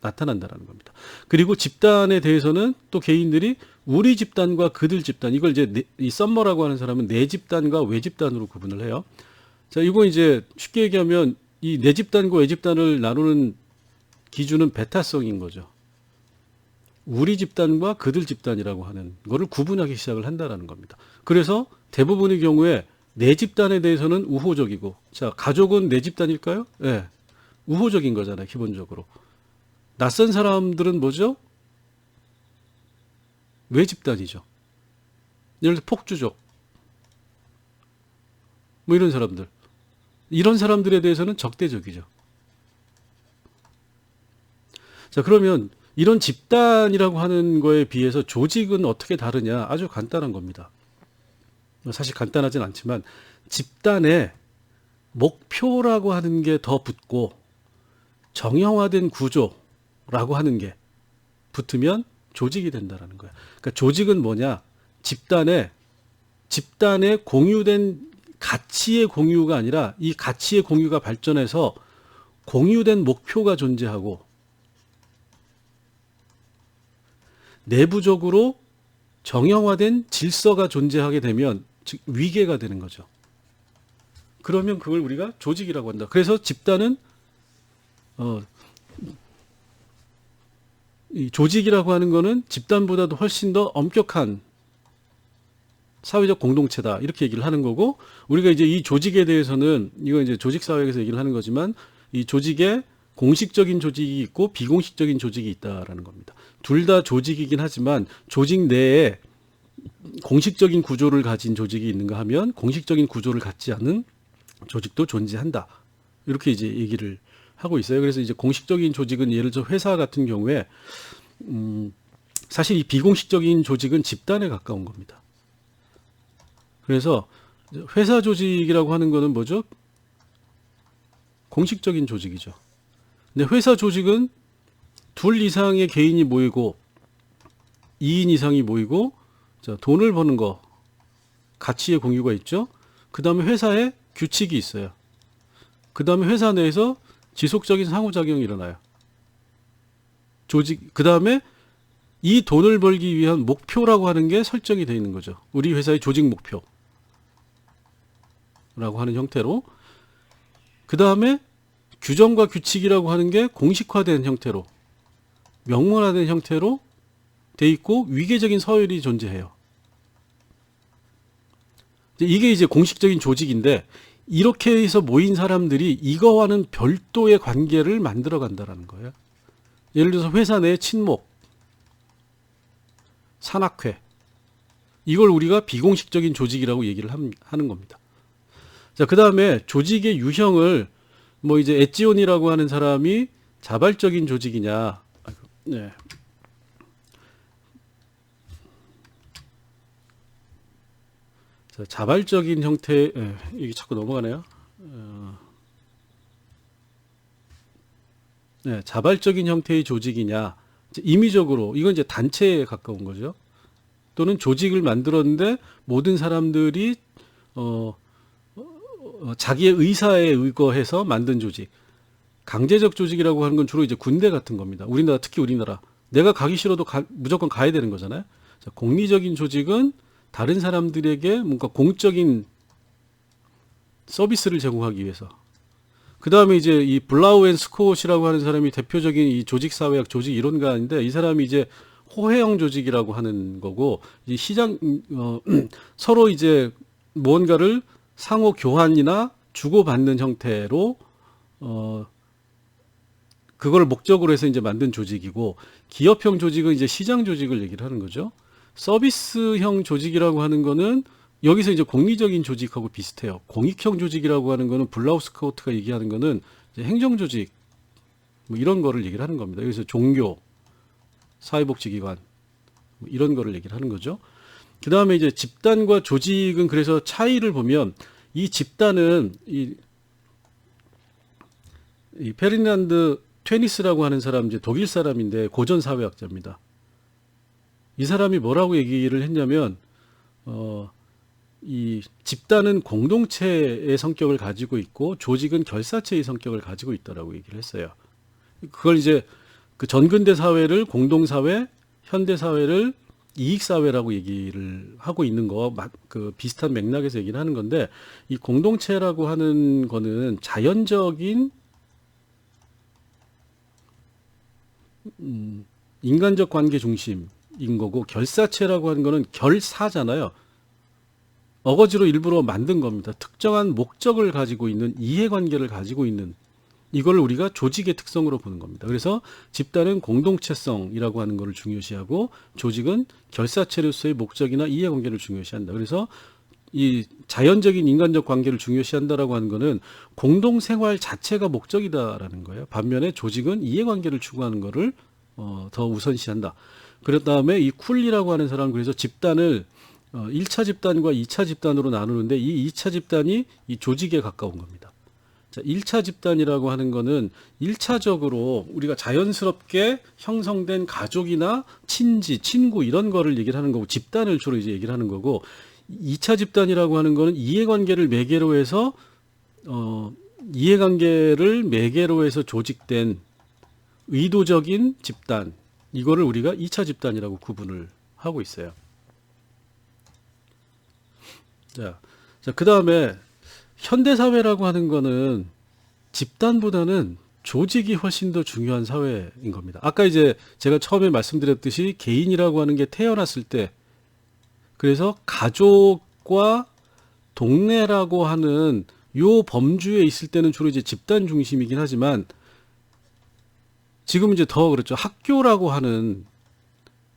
나타난다는 겁니다. 그리고 집단에 대해서는 또 개인들이 우리 집단과 그들 집단, 이걸 이제 이 썸머라고 하는 사람은 내 집단과 외 집단으로 구분을 해요. 자, 이거 이제 쉽게 얘기하면 이 내 집단과 외 집단을 나누는 기준은 베타성인 거죠. 우리 집단과 그들 집단이라고 하는 거를 구분하기 시작을 한다는 겁니다. 그래서 대부분의 경우에 내 집단에 대해서는 우호적이고, 자, 가족은 내 집단일까요? 네. 우호적인 거잖아요, 기본적으로. 낯선 사람들은 뭐죠? 외 집단이죠. 예를 들어 폭주족, 뭐 이런 사람들. 이런 사람들에 대해서는 적대적이죠. 자, 그러면 이런 집단이라고 하는 거에 비해서 조직은 어떻게 다르냐? 아주 간단한 겁니다. 사실 간단하진 않지만 집단에 목표라고 하는 게 더 붙고 정형화된 구조라고 하는 게 붙으면 조직이 된다는 거야. 그러니까 조직은 뭐냐? 집단에 공유된 가치의 공유가 아니라 이 가치의 공유가 발전해서 공유된 목표가 존재하고 내부적으로 정형화된 질서가 존재하게 되면 즉 위계가 되는 거죠. 그러면 그걸 우리가 조직이라고 한다. 그래서 집단은 이 조직이라고 하는 거는 집단보다도 훨씬 더 엄격한 사회적 공동체다. 이렇게 얘기를 하는 거고, 우리가 이제 이 조직에 대해서는, 이거 이제 조직 사회에서 얘기를 하는 거지만, 이 조직에 공식적인 조직이 있고 비공식적인 조직이 있다라는 겁니다. 둘 다 조직이긴 하지만 조직 내에 공식적인 구조를 가진 조직이 있는가 하면 공식적인 구조를 갖지 않은 조직도 존재한다. 이렇게 이제 얘기를 하고 있어요. 그래서 이제 공식적인 조직은 예를 들어 회사 같은 경우에 사실 이 비공식적인 조직은 집단에 가까운 겁니다. 그래서 회사 조직이라고 하는 거는 뭐죠? 공식적인 조직이죠. 근데 회사 조직은 둘 이상의 개인이 모이고 2인 이상이 모이고 돈을 버는 거, 가치의 공유가 있죠. 그 다음에 회사에 규칙이 있어요. 그 다음에 회사 내에서 지속적인 상호작용이 일어나요. 그 다음에 이 돈을 벌기 위한 목표라고 하는 게 설정이 되어 있는 거죠. 우리 회사의 조직 목표라고 하는 형태로. 그 다음에 규정과 규칙이라고 하는 게 공식화된 형태로, 명문화된 형태로 돼 있고 위계적인 서열이 존재해요. 이게 이제 공식적인 조직인데, 이렇게 해서 모인 사람들이 이거와는 별도의 관계를 만들어 간다라는 거예요. 예를 들어서 회사 내 친목, 산악회, 이걸 우리가 비공식적인 조직이라고 얘기를 하는 겁니다. 자, 그 다음에 조직의 유형을 뭐 이제 엣지온이라고 하는 사람이 자발적인 조직이냐, 네. 자, 자발적인 형태, 이게 자꾸 넘어가네요. 네, 자발적인 형태의 조직이냐, 임의적으로 이건 이제 단체에 가까운 거죠. 또는 조직을 만들었는데 모든 사람들이 자기의 의사에 의거해서 만든 조직. 강제적 조직이라고 하는 건 주로 이제 군대 같은 겁니다. 특히 우리나라. 내가 가기 싫어도 무조건 가야 되는 거잖아요. 자, 공리적인 조직은 다른 사람들에게 뭔가 공적인 서비스를 제공하기 위해서. 그 다음에 이제 이 블라우 앤 스콧이라고 하는 사람이 대표적인 이 조직사회학, 조직 이론가인데, 이 사람이 이제 호혜형 조직이라고 하는 거고, 이 서로 이제 무언가를 상호 교환이나 주고받는 형태로, 그걸 목적으로 해서 이제 만든 조직이고, 기업형 조직은 이제 시장 조직을 얘기를 하는 거죠. 서비스형 조직이라고 하는 거는 여기서 이제 공리적인 조직하고 비슷해요. 공익형 조직이라고 하는 거는 블라우 스코트가 얘기하는 거는 이제 행정 조직, 뭐 이런 거를 얘기를 하는 겁니다. 여기서 종교, 사회복지기관, 뭐 이런 거를 얘기를 하는 거죠. 그 다음에 이제 집단과 조직은 그래서 차이를 보면, 이 집단은 이 페르난드 트웨니스라고 하는 사람, 이제 독일 사람인데 고전 사회학자입니다. 이 사람이 뭐라고 얘기를 했냐면, 이 집단은 공동체의 성격을 가지고 있고 조직은 결사체의 성격을 가지고 있다라고 얘기를 했어요. 그걸 이제 그 전근대 사회를 공동사회, 현대 사회를 이익사회라고 얘기를 하고 있는 거, 그 비슷한 맥락에서 얘기를 하는 건데, 이 공동체라고 하는 거는 자연적인 인간적 관계 중심인 거고, 결사체라고 하는 거는 결사잖아요. 어거지로 일부러 만든 겁니다. 특정한 목적을 가지고 있는, 이해관계를 가지고 있는, 이걸 우리가 조직의 특성으로 보는 겁니다. 그래서 집단은 공동체성이라고 하는 것을 중요시하고 조직은 결사체로서의 목적이나 이해관계를 중요시한다. 그래서 이 자연적인 인간적 관계를 중요시한다라고 하는 거는 공동생활 자체가 목적이다라는 거예요. 반면에 조직은 이해관계를 추구하는 거를 더 우선시한다. 그런 다음에 이 쿨리라고 하는 사람은 그래서 집단을 1차 집단과 2차 집단으로 나누는데, 이 2차 집단이 이 조직에 가까운 겁니다. 자, 1차 집단이라고 하는 거는 1차적으로 우리가 자연스럽게 형성된 가족이나 친지, 친구 이런 거를 얘기를 하는 거고, 집단을 주로 이제 얘기를 하는 거고, 2차 집단이라고 하는 거는 이해관계를 매개로 해서 조직된 의도적인 집단, 이거를 우리가 2차 집단이라고 구분을 하고 있어요. 자, 그 다음에 현대사회라고 하는 거는 집단보다는 조직이 훨씬 더 중요한 사회인 겁니다. 아까 이제 제가 처음에 말씀드렸듯이 개인이라고 하는 게 태어났을 때, 그래서 가족과 동네라고 하는 요 범주에 있을 때는 주로 이제 집단 중심이긴 하지만, 지금 이제 더 그렇죠. 학교라고 하는,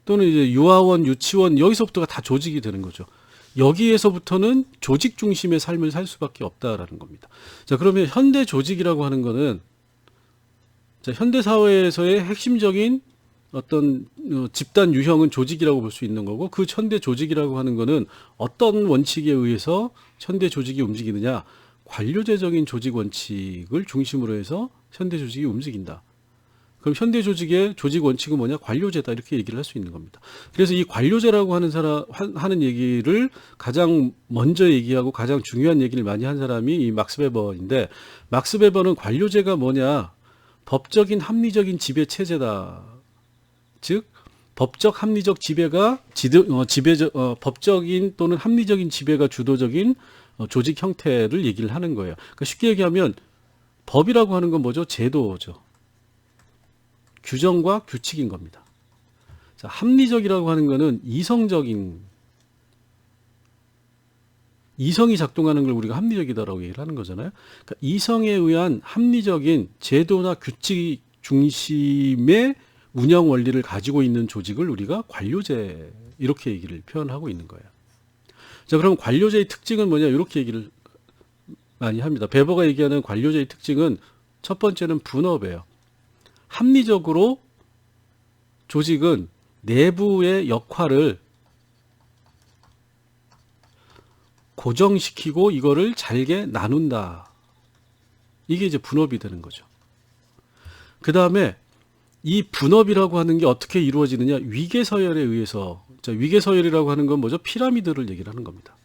또는 이제 유아원, 유치원, 여기서부터가 다 조직이 되는 거죠. 여기에서부터는 조직 중심의 삶을 살 수밖에 없다라는 겁니다. 자, 그러면 현대 조직이라고 하는 거는, 자, 현대 사회에서의 핵심적인 어떤 집단 유형은 조직이라고 볼 수 있는 거고, 그 현대 조직이라고 하는 거는 어떤 원칙에 의해서 현대 조직이 움직이느냐, 관료제적인 조직 원칙을 중심으로 해서 현대 조직이 움직인다. 그럼 현대 조직의 조직 원칙은 뭐냐? 관료제다, 이렇게 얘기를 할 수 있는 겁니다. 그래서 이 관료제라고 하는 얘기를 가장 먼저 얘기하고 가장 중요한 얘기를 많이 한 사람이 이 막스 베버인데, 막스 베버는 관료제가 뭐냐? 법적인 합리적인 지배 체제다. 즉 법적 합리적 지배가 법적인 또는 합리적인 지배가 주도적인 조직 형태를 얘기를 하는 거예요. 그러니까 쉽게 얘기하면 법이라고 하는 건 뭐죠? 제도죠. 규정과 규칙인 겁니다. 자, 합리적이라고 하는 거는 이성이 작동하는 걸 우리가 합리적이다라고 얘기를 하는 거잖아요. 그러니까 이성에 의한 합리적인 제도나 규칙 중심의 운영 원리를 가지고 있는 조직을 우리가 관료제, 이렇게 얘기를 표현하고 있는 거예요. 자, 그럼 관료제의 특징은 뭐냐? 이렇게 얘기를 많이 합니다. 베버가 얘기하는 관료제의 특징은 첫 번째는 분업이에요. 합리적으로 조직은 내부의 역할을 고정시키고 이거를 잘게 나눈다. 이게 이제 분업이 되는 거죠. 그 다음에 이 분업이라고 하는 게 어떻게 이루어지느냐? 위계서열에 의해서. 자, 위계서열이라고 하는 건 뭐죠? 피라미드를 얘기를 하는 겁니다.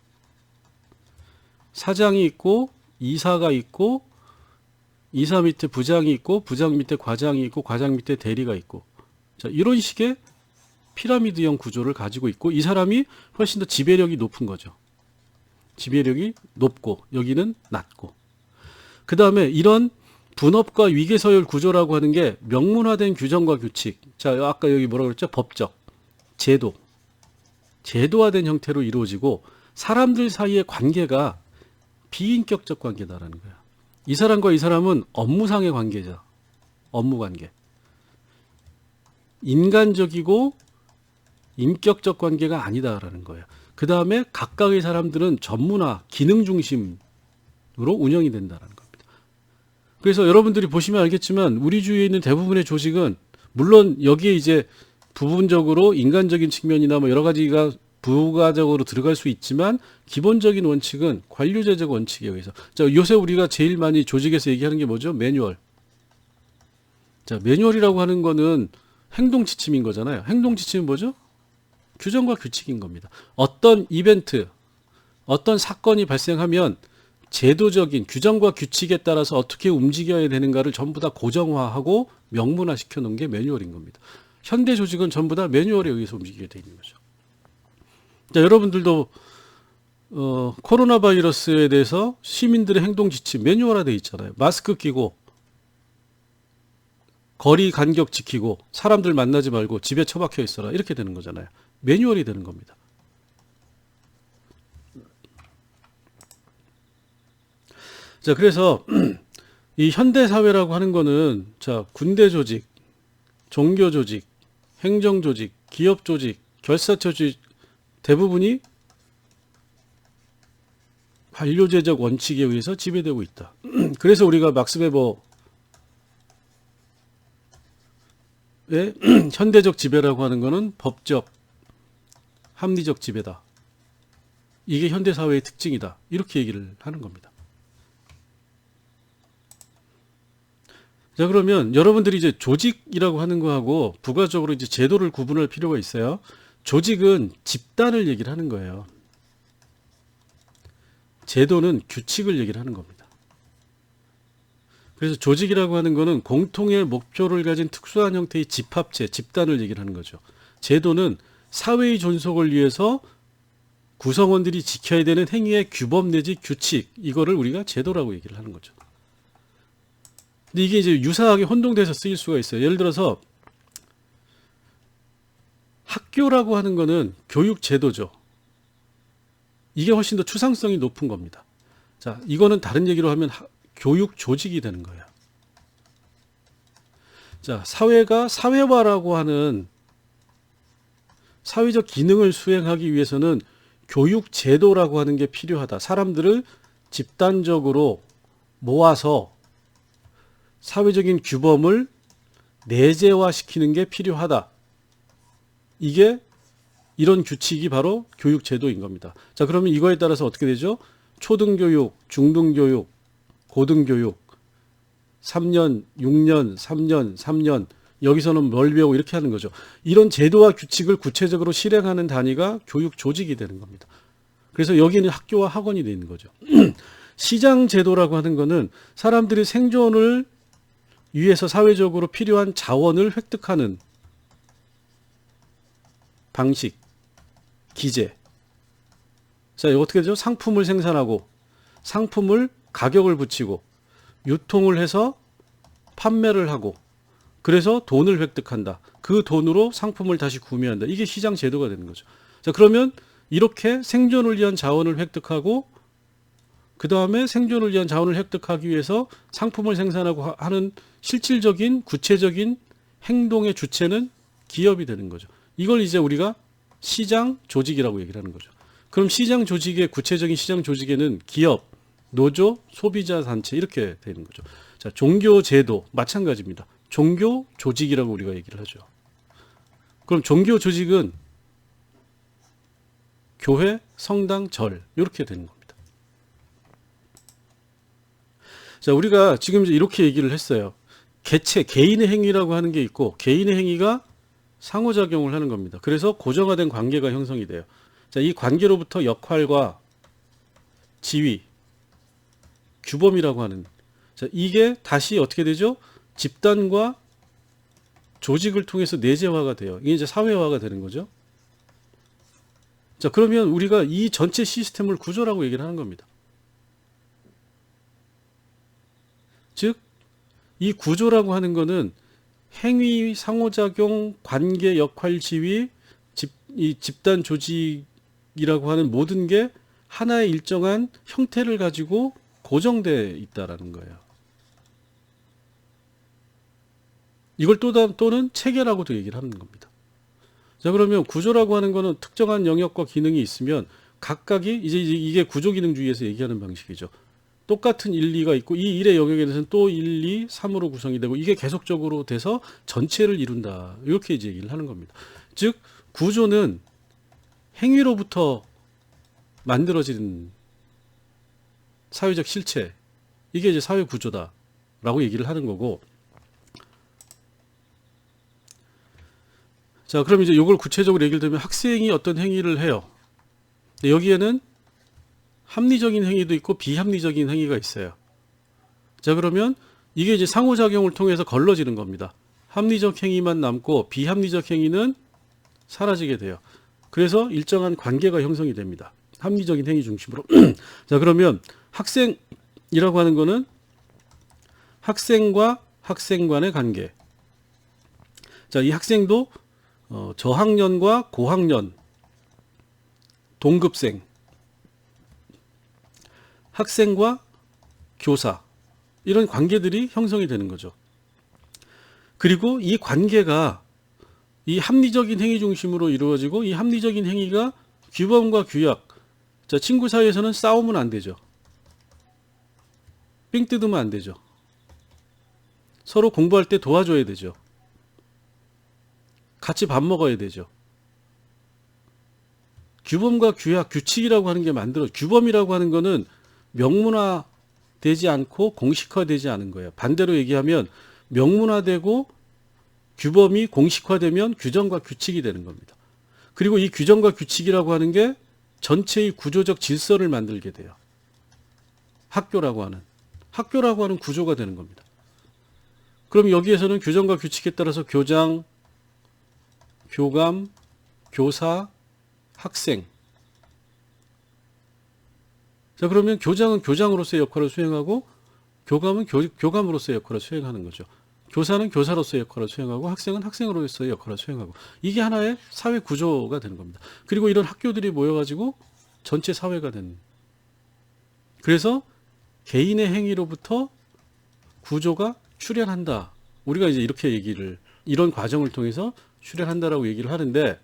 사장이 있고, 이사가 있고, 이사 밑에 부장이 있고, 부장 밑에 과장이 있고, 과장 밑에 대리가 있고. 자, 이런 식의 피라미드형 구조를 가지고 있고, 이 사람이 훨씬 더 지배력이 높은 거죠. 지배력이 높고, 여기는 낮고. 그 다음에 이런 분업과 위계서열 구조라고 하는 게 명문화된 규정과 규칙. 자, 아까 여기 뭐라고 그랬죠? 법적, 제도화된 형태로 이루어지고, 사람들 사이의 관계가 비인격적 관계다라는 거야. 이 사람과 이 사람은 업무상의 관계죠. 업무 관계. 인간적이고 인격적 관계가 아니다라는 거예요. 그 다음에 각각의 사람들은 전문화, 기능 중심으로 운영이 된다는 겁니다. 그래서 여러분들이 보시면 알겠지만 우리 주위에 있는 대부분의 조직은, 물론 여기에 이제 부분적으로 인간적인 측면이나 뭐 여러 가지가 부가적으로 들어갈 수 있지만, 기본적인 원칙은 관료제적 원칙에 의해서. 자, 요새 우리가 제일 많이 조직에서 얘기하는 게 뭐죠? 매뉴얼. 자, 매뉴얼이라고 하는 거는 행동 지침인 거잖아요. 행동 지침은 뭐죠? 규정과 규칙인 겁니다. 어떤 이벤트, 어떤 사건이 발생하면 제도적인 규정과 규칙에 따라서 어떻게 움직여야 되는가를 전부 다 고정화하고 명문화 시켜 놓은 게 매뉴얼인 겁니다. 현대 조직은 전부 다 매뉴얼에 의해서 움직이게 되어 있는 거죠. 자, 여러분들도 코로나 바이러스에 대해서 시민들의 행동 지침 매뉴얼화 되어 있잖아요. 마스크 끼고, 거리 간격 지키고, 사람들 만나지 말고 집에 처박혀 있어라, 이렇게 되는 거잖아요. 매뉴얼이 되는 겁니다. 자, 그래서 이 현대 사회라고 하는 거는, 자, 군대 조직, 종교 조직, 행정 조직, 기업 조직, 결사처 조직, 대부분이 관료제적 원칙에 의해서 지배되고 있다. 그래서 우리가 막스 베버의 현대적 지배라고 하는 것은 법적, 합리적 지배다. 이게 현대사회의 특징이다. 이렇게 얘기를 하는 겁니다. 자, 그러면 여러분들이 이제 조직이라고 하는 거하고 부가적으로 이제 제도를 구분할 필요가 있어요. 조직은 집단을 얘기를 하는 거예요. 제도는 규칙을 얘기를 하는 겁니다. 그래서 조직이라고 하는 거는 공통의 목표를 가진 특수한 형태의 집합체, 집단을 얘기를 하는 거죠. 제도는 사회의 존속을 위해서 구성원들이 지켜야 되는 행위의 규범 내지 규칙, 이거를 우리가 제도라고 얘기를 하는 거죠. 근데 이게 이제 유사하게 혼동돼서 쓰일 수가 있어요. 예를 들어서 학교라고 하는 거는 교육 제도죠. 이게 훨씬 더 추상성이 높은 겁니다. 자, 이거는 다른 얘기로 하면 교육 조직이 되는 거예요. 자, 사회가 사회화라고 하는 사회적 기능을 수행하기 위해서는 교육 제도라고 하는 게 필요하다. 사람들을 집단적으로 모아서 사회적인 규범을 내재화시키는 게 필요하다. 이게 이런 규칙이 바로 교육 제도인 겁니다. 자, 그러면 이거에 따라서 어떻게 되죠? 초등교육, 중등교육, 고등교육, 3년, 6년, 3년, 3년, 여기서는 뭘 배우고 이렇게 하는 거죠. 이런 제도와 규칙을 구체적으로 실행하는 단위가 교육 조직이 되는 겁니다. 그래서 여기는 학교와 학원이 되는 거죠. 시장 제도라고 하는 거는 사람들이 생존을 위해서 사회적으로 필요한 자원을 획득하는 방식, 기재. 자, 이거 어떻게 되죠? 상품을 생산하고 상품을 가격을 붙이고 유통을 해서 판매를 하고 그래서 돈을 획득한다. 그 돈으로 상품을 다시 구매한다. 이게 시장 제도가 되는 거죠. 자, 그러면 이렇게 생존을 위한 자원을 획득하고 그 다음에 생존을 위한 자원을 획득하기 위해서 상품을 생산하고 하는 실질적인 구체적인 행동의 주체는 기업이 되는 거죠. 이걸 이제 우리가 시장 조직이라고 얘기를 하는 거죠. 그럼 시장 조직의 구체적인 시장 조직에는 기업, 노조, 소비자 단체 이렇게 되는 거죠. 자, 종교 제도 마찬가지입니다. 종교 조직이라고 우리가 얘기를 하죠. 그럼 종교 조직은 교회, 성당, 절 이렇게 되는 겁니다. 자, 우리가 지금 이제 이렇게 얘기를 했어요. 개체, 개인의 행위라고 하는 게 있고 개인의 행위가 상호작용을 하는 겁니다. 그래서 고정화된 관계가 형성이 돼요. 자, 이 관계로부터 역할과 지위, 규범이라고 하는, 자, 이게 다시 어떻게 되죠? 집단과 조직을 통해서 내재화가 돼요. 이게 이제 사회화가 되는 거죠. 자, 그러면 우리가 이 전체 시스템을 구조라고 얘기를 하는 겁니다. 즉, 이 구조라고 하는 거는 행위, 상호작용, 관계, 역할, 지위, 이 집단 조직이라고 하는 모든 게 하나의 일정한 형태를 가지고 고정되어 있다라는 거예요. 이걸 또는 체계라고도 얘기를 하는 겁니다. 자, 그러면 구조라고 하는 거는 특정한 영역과 기능이 있으면 각각이 이제 이게 구조 기능주의에서 얘기하는 방식이죠. 똑같은 1, 2가 있고 이 1의 영역에 대해서는 또 1, 2, 3으로 구성이 되고 이게 계속적으로 돼서 전체를 이룬다. 이렇게 이제 얘기를 하는 겁니다. 즉, 구조는 행위로부터 만들어진 사회적 실체, 이게 이제 사회 구조다라고 얘기를 하는 거고. 자, 그럼 이제 이걸 구체적으로 얘기를 들면 학생이 어떤 행위를 해요. 여기에는 합리적인 행위도 있고 비합리적인 행위가 있어요. 자, 그러면 이게 이제 상호작용을 통해서 걸러지는 겁니다. 합리적 행위만 남고 비합리적 행위는 사라지게 돼요. 그래서 일정한 관계가 형성이 됩니다. 합리적인 행위 중심으로. 자, 그러면 학생이라고 하는 거는 학생과 학생 간의 관계. 자, 이 학생도 저학년과 고학년, 동급생, 학생과 교사, 이런 관계들이 형성이 되는 거죠. 그리고 이 관계가 이 합리적인 행위 중심으로 이루어지고 이 합리적인 행위가 규범과 규약. 자, 친구 사이에서는 싸우면 안 되죠. 삥 뜯으면 안 되죠. 서로 공부할 때 도와줘야 되죠. 같이 밥 먹어야 되죠. 규범과 규약, 규칙이라고 하는 게 규범이라고 하는 거는 명문화되지 않고 공식화되지 않은 거예요. 반대로 얘기하면 명문화되고 규범이 공식화되면 규정과 규칙이 되는 겁니다. 그리고 이 규정과 규칙이라고 하는 게 전체의 구조적 질서를 만들게 돼요. 학교라고 하는 구조가 되는 겁니다. 그럼 여기에서는 규정과 규칙에 따라서 교장, 교감, 교사, 학생, 자, 그러면 교장은 교장으로서의 역할을 수행하고 교감은 교감으로서의 역할을 수행하는 거죠. 교사는 교사로서의 역할을 수행하고 학생은 학생으로서의 역할을 수행하고 이게 하나의 사회 구조가 되는 겁니다. 그리고 이런 학교들이 모여가지고 전체 사회가 되는. 그래서 개인의 행위로부터 구조가 출현한다. 우리가 이제 이렇게 얘기를 이런 과정을 통해서 출현한다라고 얘기를 하는데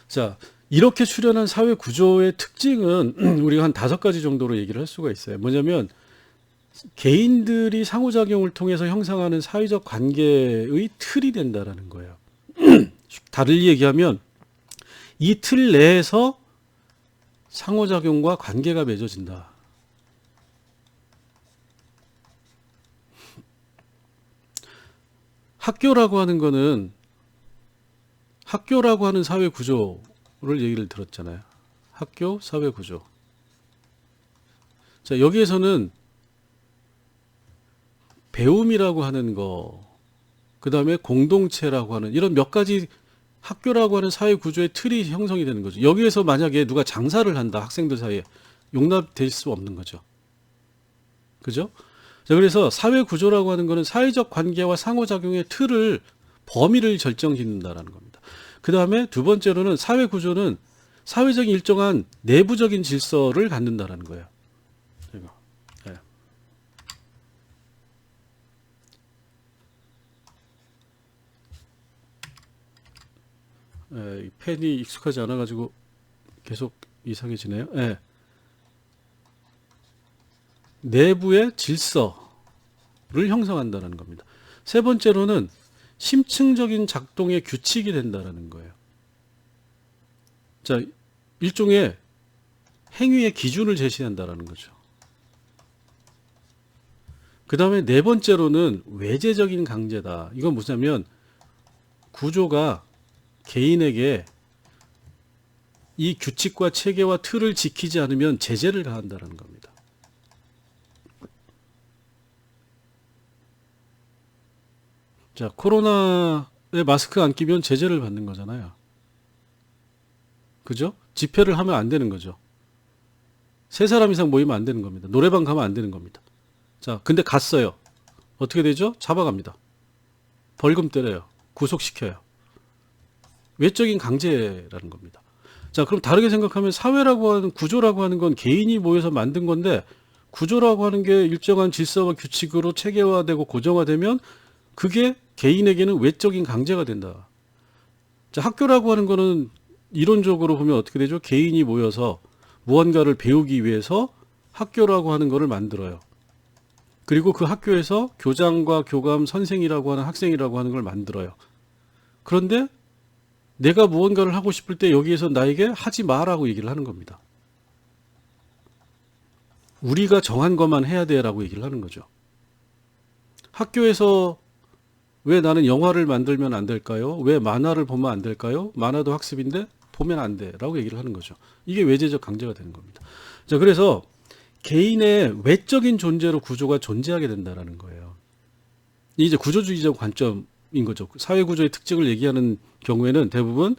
자, 이렇게 출현한 사회 구조의 특징은 우리가 한 5가지 정도로 얘기를 할 수가 있어요. 뭐냐면 개인들이 상호작용을 통해서 형성하는 사회적 관계의 틀이 된다라는 거예요. 다르게 얘기하면 이 틀 내에서 상호작용과 관계가 맺어진다. 학교라고 하는 사회 구조를 얘기를 들었잖아요. 학교 사회 구조. 자, 여기에서는 배움이라고 하는 거, 그 다음에 공동체라고 하는 이런 몇 가지 학교라고 하는 사회 구조의 틀이 형성이 되는 거죠. 여기에서 만약에 누가 장사를 한다, 학생들 사이에 용납될 수 없는 거죠. 그죠? 자, 그래서 사회 구조라고 하는 거는 사회적 관계와 상호작용의 범위를 결정짓는다라는 겁니다. 그 다음에 두 번째로는 사회 구조는 사회적인 일정한 내부적인 질서를 갖는다라는 거예요. 이거. 네. 이 펜이 익숙하지 않아가지고 계속 이상해지네요. 네. 내부의 질서를 형성한다는 겁니다. 세 번째로는 심층적인 작동의 규칙이 된다는 거예요. 자, 일종의 행위의 기준을 제시한다는 거죠. 그 다음에 네 번째로는 외제적인 강제다. 이건 뭐냐면 구조가 개인에게 이 규칙과 체계와 틀을 지키지 않으면 제재를 가한다는 겁니다. 자, 코로나에 마스크 안 끼면 제재를 받는 거잖아요. 그죠? 집회를 하면 안 되는 거죠. 3사람 이상 모이면 안 되는 겁니다. 노래방 가면 안 되는 겁니다. 자, 근데 갔어요. 어떻게 되죠? 잡아갑니다. 벌금 때려요. 구속시켜요. 외적인 강제라는 겁니다. 자, 그럼 다르게 생각하면 사회라고 하는 구조라고 하는 건 개인이 모여서 만든 건데 구조라고 하는 게 일정한 질서와 규칙으로 체계화되고 고정화되면 그게 개인에게는 외적인 강제가 된다. 자, 학교라고 하는 거는 이론적으로 보면 어떻게 되죠? 개인이 모여서 무언가를 배우기 위해서 학교라고 하는 거를 만들어요. 그리고 그 학교에서 교장과 교감, 선생이라고 하는 학생이라고 하는 걸 만들어요. 그런데 내가 무언가를 하고 싶을 때 여기에서 나에게 하지 마라고 얘기를 하는 겁니다. 우리가 정한 것만 해야 돼라고 얘기를 하는 거죠. 학교에서 왜 나는 영화를 만들면 안 될까요? 왜 만화를 보면 안 될까요? 만화도 학습인데 보면 안 돼라고 얘기를 하는 거죠. 이게 외제적 강제가 되는 겁니다. 자, 그래서 개인의 외적인 존재로 구조가 존재하게 된다라는 거예요. 이제 구조주의적 관점인 거죠. 사회 구조의 특징을 얘기하는 경우에는 대부분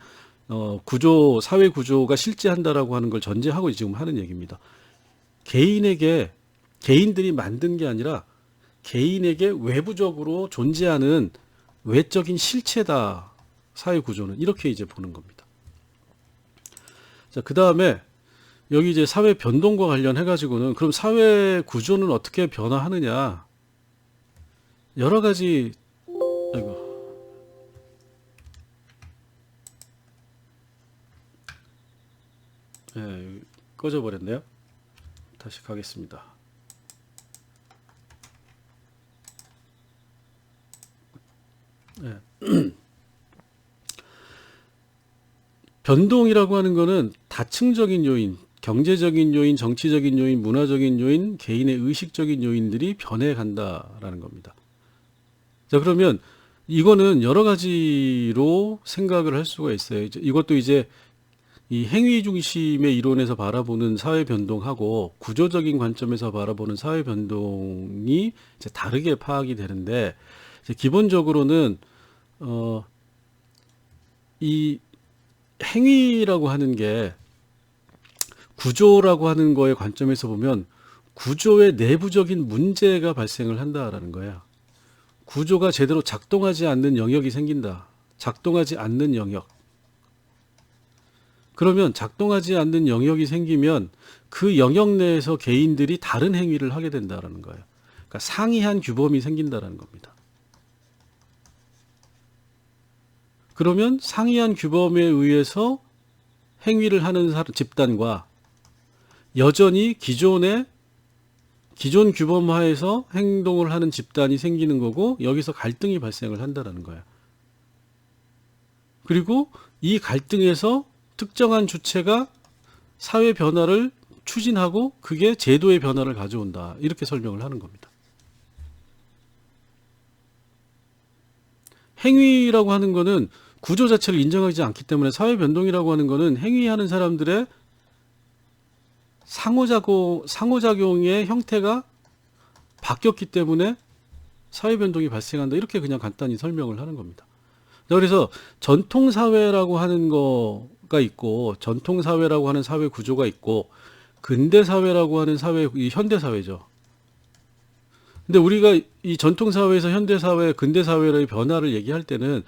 사회 구조가 실제한다라고 하는 걸 전제하고 지금 하는 얘기입니다. 개인들이 만든 게 아니라 개인에게 외부적으로 존재하는 외적인 실체다. 사회 구조는 이렇게 이제 보는 겁니다. 자, 그 다음에 여기 이제 사회 변동과 관련해 가지고는 그럼 사회 구조는 어떻게 변화하느냐? 여러 가지. 네, 꺼져버렸네요. 다시 가겠습니다. 네. 변동이라고 하는 거는 다층적인 요인, 경제적인 요인, 정치적인 요인, 문화적인 요인, 개인의 의식적인 요인들이 변해간다라는 겁니다. 자, 그러면 이거는 여러 가지로 생각을 할 수가 있어요. 이것도 이제 이 행위 중심의 이론에서 바라보는 사회 변동하고 구조적인 관점에서 바라보는 사회 변동이 이제 다르게 파악이 되는데, 이제 기본적으로는 이 행위라고 하는 게 구조라고 하는 거의 관점에서 보면 구조의 내부적인 문제가 발생을 한다라는 거야. 구조가 제대로 작동하지 않는 영역이 생긴다. 작동하지 않는 영역. 그러면 작동하지 않는 영역이 생기면 그 영역 내에서 개인들이 다른 행위를 하게 된다라는 거예요. 그러니까 상이한 규범이 생긴다라는 겁니다. 그러면 상이한 규범에 의해서 행위를 하는 집단과 여전히 기존 규범 하에서 행동을 하는 집단이 생기는 거고, 여기서 갈등이 발생을 한다는 거예요. 그리고 이 갈등에서 특정한 주체가 사회 변화를 추진하고 그게 제도의 변화를 가져온다. 이렇게 설명을 하는 겁니다. 행위라고 하는 거는 구조 자체를 인정하지 않기 때문에, 사회 변동이라고 하는 거는 행위하는 사람들의 상호작용의 형태가 바뀌었기 때문에 사회 변동이 발생한다. 이렇게 그냥 간단히 설명을 하는 겁니다. 그래서 전통사회라고 하는 거가 있고, 전통사회라고 하는 사회 구조가 있고, 근대사회라고 하는 사회, 이 현대사회죠. 근데 우리가 이 전통사회에서 현대사회, 근대사회의 변화를 얘기할 때는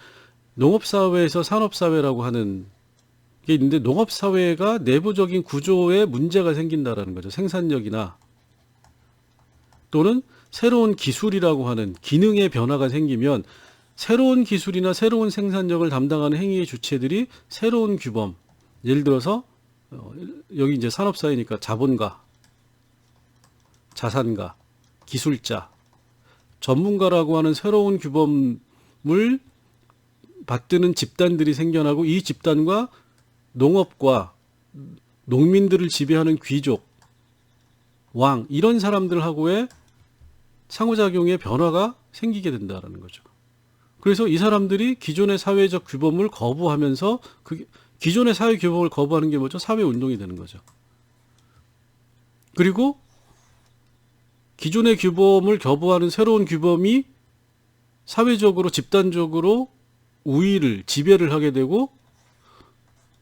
농업사회에서 산업사회라고 하는 게 있는데, 농업사회가 내부적인 구조에 문제가 생긴다라는 거죠. 생산력이나 또는 새로운 기술이라고 하는 기능의 변화가 생기면 새로운 기술이나 새로운 생산력을 담당하는 행위의 주체들이 새로운 규범, 예를 들어서 여기 이제 산업사회니까 자본가, 자산가, 기술자, 전문가라고 하는 새로운 규범을 받드는 집단들이 생겨나고, 이 집단과 농업과 농민들을 지배하는 귀족, 왕, 이런 사람들하고의 상호작용의 변화가 생기게 된다는 거죠. 그래서 이 사람들이 기존의 사회적 규범을 거부하면서, 기존의 사회 규범을 거부하는 게 뭐죠? 사회운동이 되는 거죠. 그리고 기존의 규범을 거부하는 새로운 규범이 사회적으로, 집단적으로 지배를 하게 되고,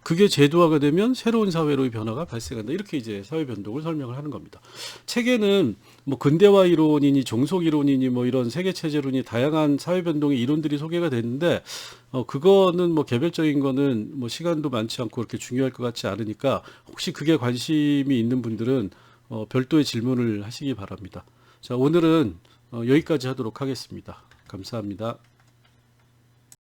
그게 제도화가 되면 새로운 사회로의 변화가 발생한다. 이렇게 이제 사회 변동을 설명을 하는 겁니다. 책에는 뭐 근대화 이론이니 종속 이론이니 뭐 이런 세계 체제론이 다양한 사회 변동의 이론들이 소개가 됐는데, 그거는 뭐 개별적인 거는 뭐 시간도 많지 않고 그렇게 중요할 것 같지 않으니까, 혹시 그게 관심이 있는 분들은 별도의 질문을 하시기 바랍니다. 자, 오늘은 여기까지 하도록 하겠습니다. 감사합니다.